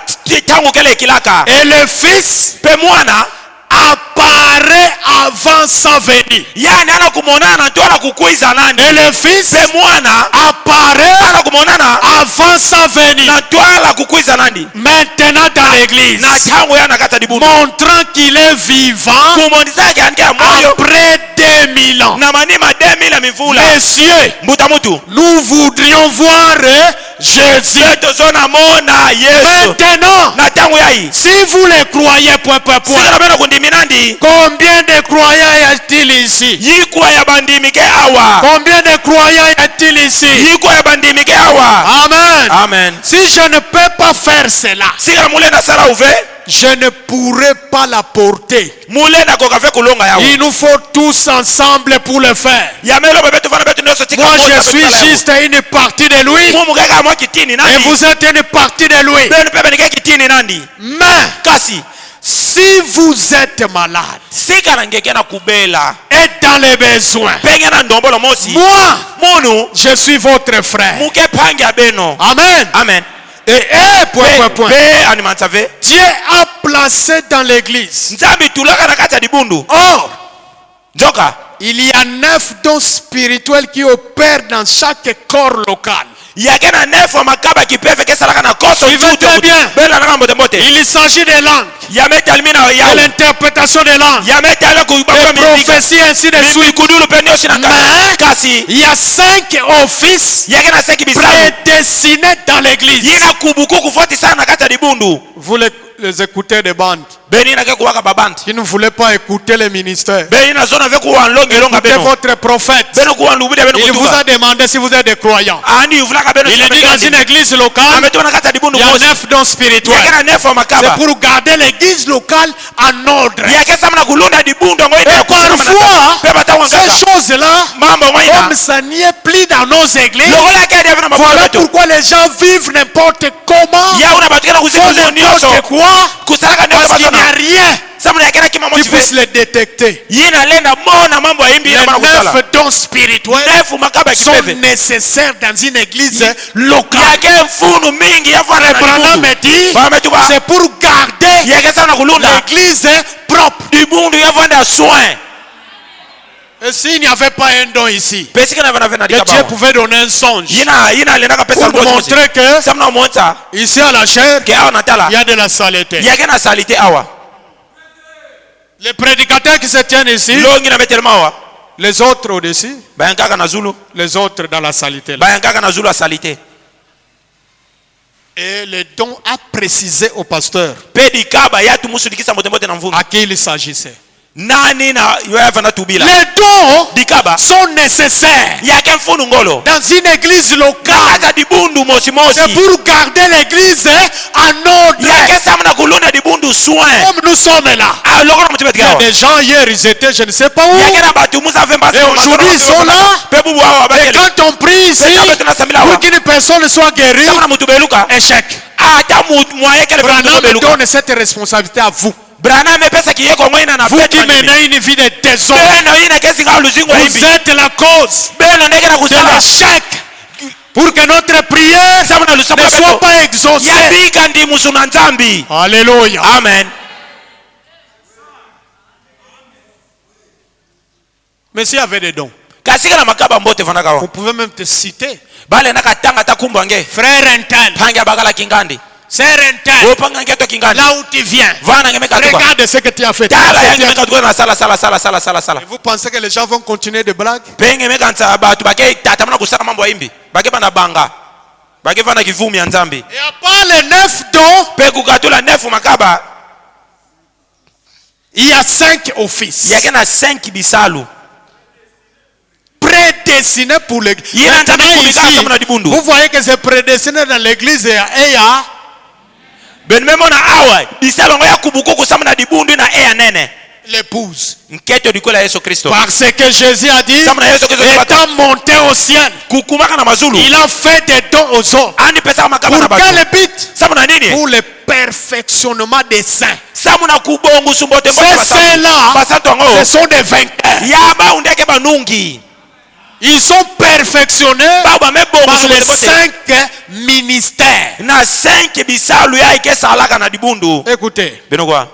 tangu kele kilaka Et le Fils pe mwana apparaît avant sa venue. yani ana kumonana tu ana kukwiza nani Et le Fils pe mwana apparaît ana kumonana avant sa venue. na twala kukwiza nani Maintenant dans l'église. na tangu yana kata dibundo Montrant qu'il est vivant kumondizake andike ya moyo après 2000 ans. na manima 2000 ya mivula Messieurs, mbuta mutu nous voudrions voir Jésus. tozona mona yesu Maintenant, na tangu yai si vous le croyez, point. sikala bena kundimi nandi Combien de croyants y a-t-il ici? yikwa ya bandimike awa Combien de croyants y a-t-il ici? yikwa ya bandimike awa Amen. amen Si je ne peux pas faire cela, sikala mulenda sala uve je ne pourrai pas la porter. mulenda kokafe kulonga yawo Il nous faut tous ensemble pour le faire. yamelo betu vana betu nyonso tika Moi, moja je suis kusala yawo. juste une partie de lui mumu kaka mwa kitini et nandi vous êtes une partie de lui. benu pepe nike kitini nandi Mais kasi si vous êtes malade sikala ngeke na kubela et dans les besoins, penge na ndombolo mosi moi, munu je suis votre frère. muke pange ya beno Amen. amen Et point. pe animansave Dieu a placé dans l'église. nzambi tulaka na kati ya dibundu Or, nzoka il y a 9 dons spirituels qui opèrent dans chaque corps local. yake na nefu makaba kipefe kesalaka na koso Suivez très bien. bela na mbote mbote Il s'agit des langues, yamete alimina de yawo l'interprétation des langues, yamete ala des kuibaba prophéties, ainsi de suite. kudulu pe nyosi na Mais kasi il y a 5 offices yake na seki bisabu prédestinés dans l'église. yina kubuku kufuati sana kati ya dibundu Vous les écoutez des bandes beni nake kuwaka babanti qui ne voulaient pas écouter les ministères. beni na zona ve kuwa longelonga Écoutez beno votre prophète. beno kuwa lubide beno Il vous kutuka a demandé si vous êtes des croyants. ani uvulaka beno Il est dit dans une église locale, ametuma na kati ya dibundu il y a mosi 9 dons yake spirituels. na nefu C'est makaba pour garder l'église locale en ordre. yake samana kulunda dibundu ngo ide Et parfois, pe batawa ces ngaka choses-là, mambo ngoina comme ça n'y est plus dans nos églises, lokola yake ide vina mafuta voilà betu pourquoi les gens vivent n'importe comment, ya unabatikana kusiku font nyoso n'importe quoi, kusalaka parce qu'il n'y a nyoso rien samana yake na kima qui mosi puisse les détecter. yina lenda mona mambo ya imbi Les na mana 9 kusala dons spirituels nefu makaba sont kipefe nécessaires dans une église locale. yake mfunu mingi yafana Et na Branham dibundu me dit, bametuba c'est pour garder yake sana kulunda l'église propre. dibundu yavanda soin Et s'il n'y avait pas un don ici, pesika na vana vena que Dieu dikaba pouvait donner un songe yina lenda ka pesa pour montrer que samna monta ici à la chair, ke awa natala il y a de la saleté. yake na salite awa Les prédicateurs qui se tiennent ici, longi na betelema awa les autres au-dessus, bayankaka na zulu les autres dans la saleté. Là. bayankaka na zulu ya salite Et le don a précisé au pasteur pe dikaba yatu musudikisa motembote na mvunu à qui il s'agissait. nani na yoyavana tubila Les dons dikaba sont nécessaires yake mfunu ngolo dans une église locale. kata dibundu mosi mosi C'est pour garder l'église en ordre. yake samna kulunda dibundu soin Comme nous sommes là. lokola Il y a mutibetika des gens hier, ils étaient je ne sais pas où. yake na batu musa vemba Et aujourd'hui, ils sont là. pe bubu awa Et bakele quand on prie ici, pour qu'une personne soit guérie, samna mutubeluka échec. ata moye kele Branham beluka donne cette responsabilité à vous. Branham epesa kiyeko ngoina na Vous qui menez une vie de désordre, beno ina kesi nga luzingo vous imbi êtes la cause beno ndeke na de kusala l'échec. Pour que notre prière samna lusoko ne soit pas exaucée. yabika ndi musuna nzambi Alléluia. amen Mais s'il y avait des dons, kasika na makaba mbote vanaka on wa pouvait même te citer. bale nakatanga takumbwange Frère Intel, pange bakala kingandi Sœur interne, opanga ngeto kingani là où tu viens, vana ngemeka tuba regarde ce que tu as fait. tala yange meka tuba na sala Et vous pensez que les gens vont continuer de blagues? penge meka nta batu bake tatamana kusala mambo ya imbi bake bana banga bake vana kivumi ya nzambi Et à part les 9 dons, pe kukatula nefu makaba il y a 5 offices yake na 5 bisalu prédestinés pour l'église. Il y a un Maintenant temps ici, où il y a vous voyez que c'est prédestiné dans l'église et il y a ben memo na awa bisalu ngoya kubukuku samana dibundu na eya nene l'épouse. nketo dikola Yesu Kristo Parce que Jésus a dit, samana Yesu Kristo étant monté au ciel, kukumaka na mazulu il a fait des dons aux hommes. ani pesa makaba na Pour quel batu but? samana nini Pour le perfectionnement des saints. samuna kubongo sumbote Ces saints-là, basanto ngo ce sont des vainqueurs. yaba undeke banungi Ils sont perfectionnés baba mebongo par les sumbote 5 ministères. na 5 bisalu ya ike salaka na dibundu Écoutez, benokwa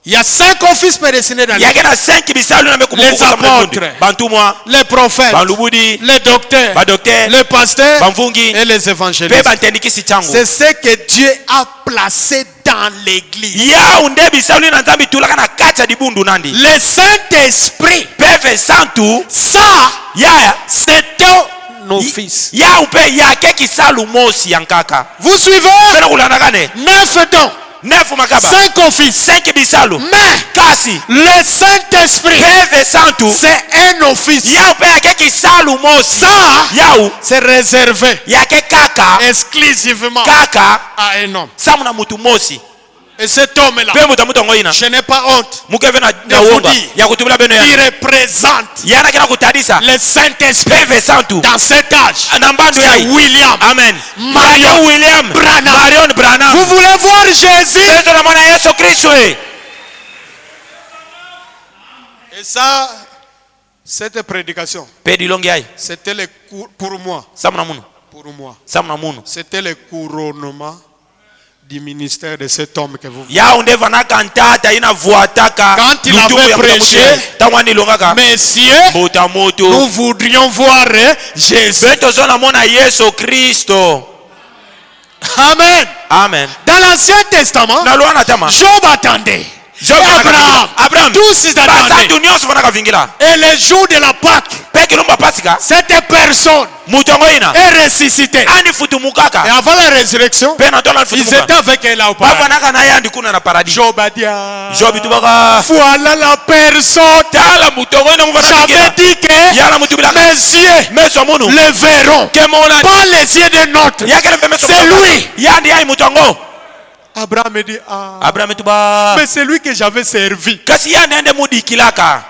il y a 5 offices prédestinés dans l'église. yake na 5 bisalu na mekubukuku Les samana apôtres, dibundu bantumwa les prophètes, banlubudi les docteurs, badokter les pasteurs bamvungi et les pe évangélistes. bantendikisi changu C'est ce que Dieu a placé dans l'église. ya unde bisalu na nzambi tulaka na kati ya dibundu nandi Le Saint-Esprit, pefe santu ça, yaya c'est un office. ya upe yake kisalu mosi yankaka Vous suivez? pena kulandakane 9 dons, nefu makaba 5 offices. 5 bisalu Mais kasi le Saint-Esprit, pefe santu c'est un office. ya upe yake kisalu mosi Ça, yau c'est réservé yake kaka exclusivement kaka à un homme. samuna mutu mosi Et cet homme-là, pe mutu amutongo ina je n'ai pas honte, mukeve na vous wonga dire. ya kutubila beno qui ya représente yana kina kutadisa le Saint-Esprit pefe santu dans cet âge. na mbandu C'est yai William. amen Marion Yake William Branham. Marion Branham Vous voulez voir Jésus? Yesu na mwana Yesu Kristo Et ça, cette prédication, pe dilongi ai c'était le pour moi. samuna munu Pour moi. samuna munu C'était le couronnement du ministère de cet homme que vous voyez. ya unde vanaka ntata ina vuataka Quand il lutumu avait ya mutu prêché, mutune. Tango anilongaka Messieurs, mbota moto nous voudrions voir Jésus. be tozona mona Yesu Kristo Amen. amen Dans l'Ancien Testament, na lwana tama Job attendait. Job Et anakavingila. Abraham, tous ils attendaient. basantu nyonso vanaka vingila Et le jour de la Pâque, pe kilomba pasika cette personne mutu yango ina est ressuscitée. andi futumukaka Et avant la résurrection, pe na tola ils futumuka étaient avec elle au paradis. bavanaka na ye andi kuna na paradis Job a dit, ah, Job tubaka voilà la personne. tala mutu yango ina muvana J'avais dit que yala mutu bilaka mes yeux meso munu le verront. ke mona Pas les yeux d'un autre. yakele fe meso C'est munu. lui. yandi ai mutu yango Abraham me dit, ah, Abraham tuba mais c'est lui que j'avais servi. kasi yandi ende mudikilaka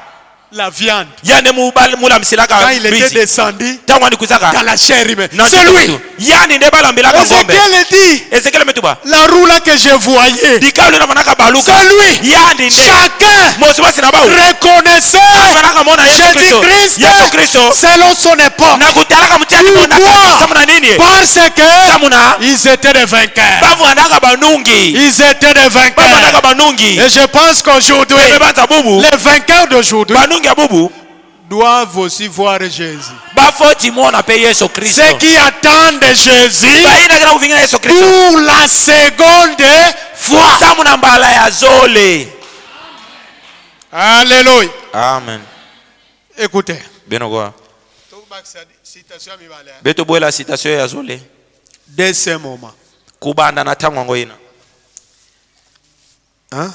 La viande. yande mulamisilaka Quand il était descendu tango andi kuzaka dans la chair humaine. na C'est lui. yandi nde balambelaka ngombe Ézéchiel dit, Ezekiel metuba la roue là que je voyais, dikalu na vanaka baluka c'est lui. yandi nde Chacun mosi basi na bau reconnaissait vanaka mona Jésus-Christ Yesu Kristo selon son époque. na kutalaka mutiani mona Pourquoi? samuna nini Parce que samuna ils étaient des vainqueurs. bavandaka banungi Ils étaient des bavandaka vainqueurs. banungi Et je pense qu'aujourd'hui, bebe banza bubu les vainqueurs d'aujourd'hui banungi ya bubu doivent aussi voir Jésus. bafoti mona pe Yesu Kristo Ceux qui attendent Jésus bainakila kuvingina Yesu Kristo pour la seconde fois. samuna mbala ya zole Alléluia. amen Écoutez. benokoa beto boyela citation ya zole Dès ce moment. kubanda na ntango yango ina Hein?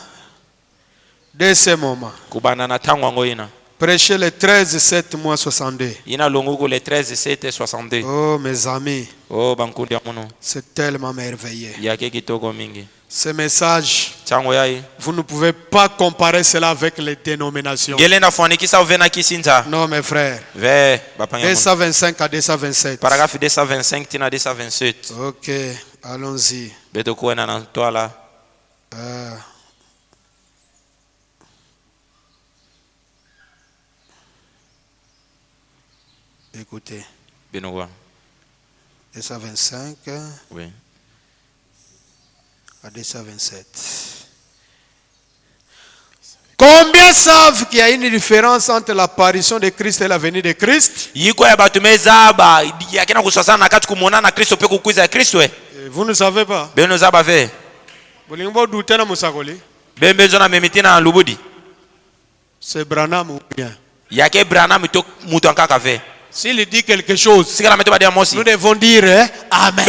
Dès ce moment. kubanda na ntango yango ina Prêchez le 13-7 mois 62. ina longuku le 13 7 62 Oh mes amis, oh bankundi ya muno c'est tellement merveilleux. yake kitoko mingi Ce message, ntango yai vous ne pouvez pas comparer cela avec les dénominations. ngele nafanikisa uvena kisinza Non mes frères. ve bapanga muno 225 à 227. paragrafe 225 tina 227 Ok, allons-y. beto kuena na ntwala Écoutez, benokoa 225 oui à 227. Combien savent qu'il y a une différence entre l'apparition de Christ et la venue de Christ? Vous ne savez pas. C'est Branham ou bien. S'il dit quelque chose, nous devons dire Amen.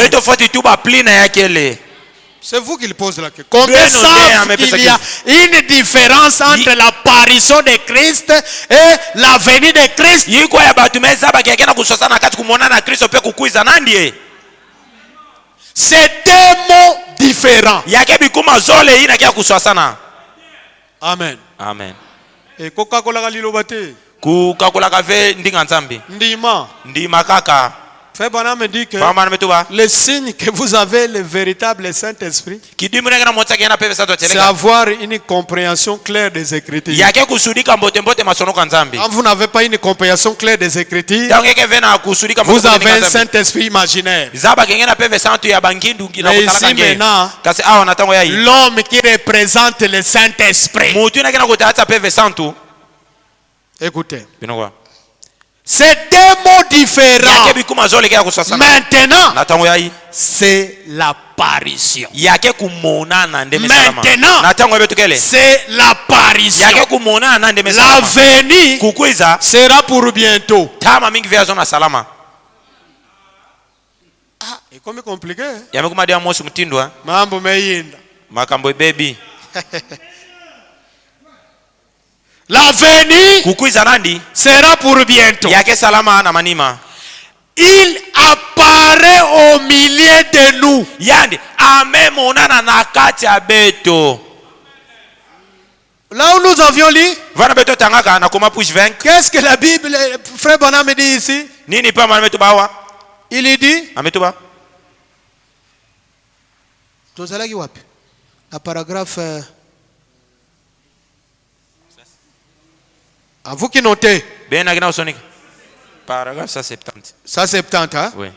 C'est vous qui le posez la question. Combien savent qu'il y a une différence entre l'apparition de Christ et la venue de Christ? C'est deux mots différents. Amen. Amen. Et Coca-Cola galilobate. Ndima. Ndima kaka. Frère Branham me dit que le signe que vous avez le véritable Saint-Esprit, c'est avoir une compréhension claire des Écritures. Quand vous n'avez pas une compréhension claire des Écritures, vous avez un Saint-Esprit imaginaire. Mais ici maintenant, l'homme qui représente le Saint-Esprit, écoutez, c'est deux mots différents. Maintenant, c'est l'apparition. Maintenant, c'est l'apparition. La venue sera pour bientôt. Ah, c'est comme compliqué. Mambo meyinda. La venue sera pour bientôt. Il apparaît au milieu de nous. Là où nous avions lu, qu'est-ce que la Bible, frère Branham dit ici? Il dit, la paragraphe, à vous qui notez. Paragraphe 170. 170, hein? Oui.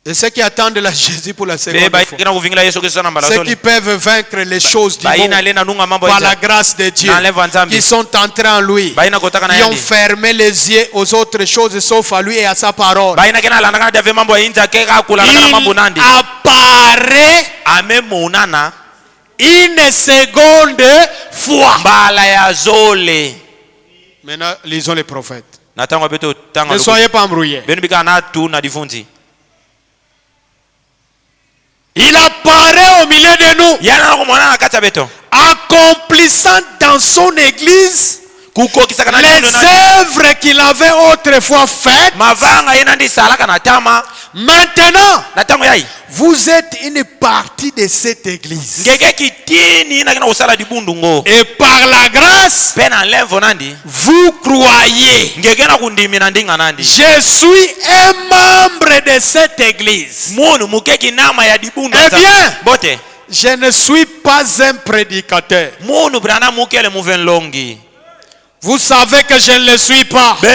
Et ceux qui attendent la Jésus pour la seconde fois. Ceux qui peuvent vaincre les choses du monde par la grâce de Dieu. Qui sont entrés en lui. Qui ont fermé les yeux aux autres choses sauf à lui et à sa parole. Il apparaît une seconde fois. Maintenant, lisons les prophètes. Ne soyez pas embrouillés. Il apparaît au milieu de nous, accomplissant dans son église les œuvres qu'il avait autrefois faites. Maintenant, vous êtes une partie de cette église. Et par la grâce, vous croyez. Je suis un membre de cette église. Eh bien, je ne suis pas un prédicateur. Vous savez que je ne le suis pas. Je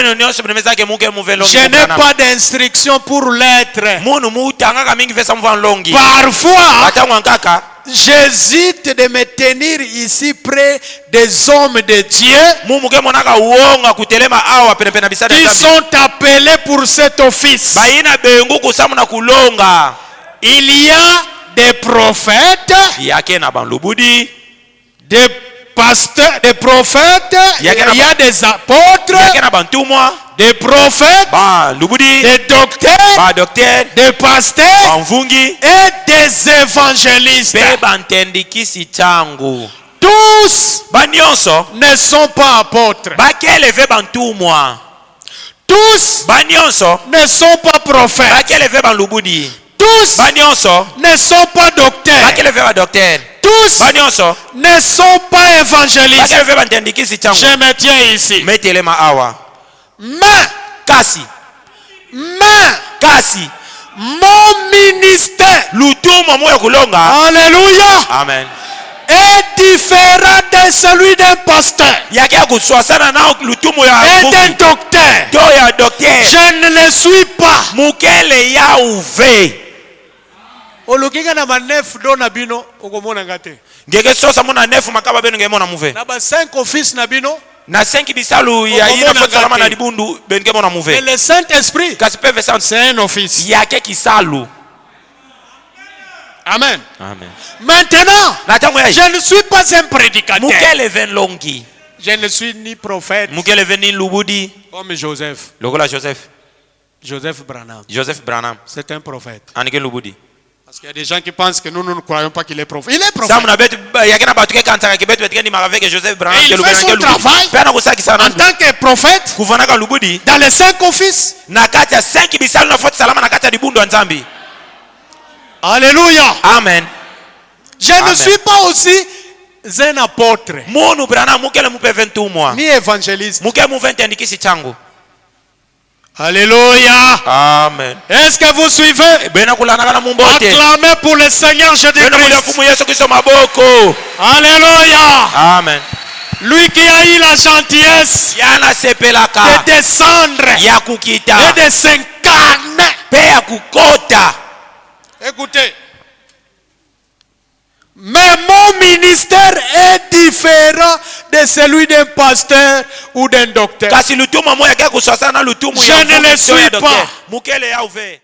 n'ai pas d'instruction pour l'être. Parfois, j'hésite de me tenir ici près des hommes de Dieu qui sont appelés pour cet office. Il y a des prophètes, des pasteurs, des prophètes, il y a des apôtres, des prophètes, des docteurs, des pasteurs et des évangélistes. Tous ne sont pas apôtres. Tous ne sont pas prophètes. Tous ne sont pas docteurs. Tous ne sont pas évangélistes. Je me tiens ici. Mais mon ministère, alléluia, Amen, est différent de celui d'un pasteur et d'un docteur. Je ne le suis pas. Olukinga na manef do na bino okomona ngate. ngeke sosa mona nefu makaba beno ngemo na muve Na ba 5 office na bino na 5 bisalu ya ina fosalama na libundu beno ngemo na muve. Et le Saint-Esprit Kasi peve sant c'est un office. yake kisalu. Amen. Amen. Maintenant, Natango je ne suis pas un prédicateur. mukele ven longi. Je ne suis ni prophète Mukele ven ni lubudi. comme Joseph. Lokola Joseph. Joseph Branham. Joseph Branham. C'est un prophète. Anike lubudi. Parce qu'il y a des gens qui pensent que nous ne croyons pas qu'il est prophète. Il est prophète. Samuna bet yakena batuke kantaka kibet bet ni marave que Joseph Branham Et il fait son travail Pena kusaki sana en tant que prophète kuvanaka lubudi dans les 5 offices. na kati ya 5 bisalu na foti salama na kati ya libundu nzambi. Alléluia. Amen. Je ne suis pas aussi un apôtre Munu Branham mukele mupe 21 mois. ni évangéliste. Muke mu 20 andikisi changu. Alléluia. Amen. Est-ce que vous suivez? Bena kulanaka na mumbote. Acclamez pour le Seigneur Bena Jésus-Christ. mfumu Yesu Kristo maboko. Alléluia. Amen. Lui qui a eu la gentillesse Yana sepelaka de descendre ya kukita et de s'incarner. pe ya kukota. Écoutez. Mais mon ministère est différent de celui d'un pasteur ou d'un docteur. Kasi lutumu moya kia kuswasana lutumu Je ya ne le mfumu sio ya suis docteur. pas. Mukele ya uve.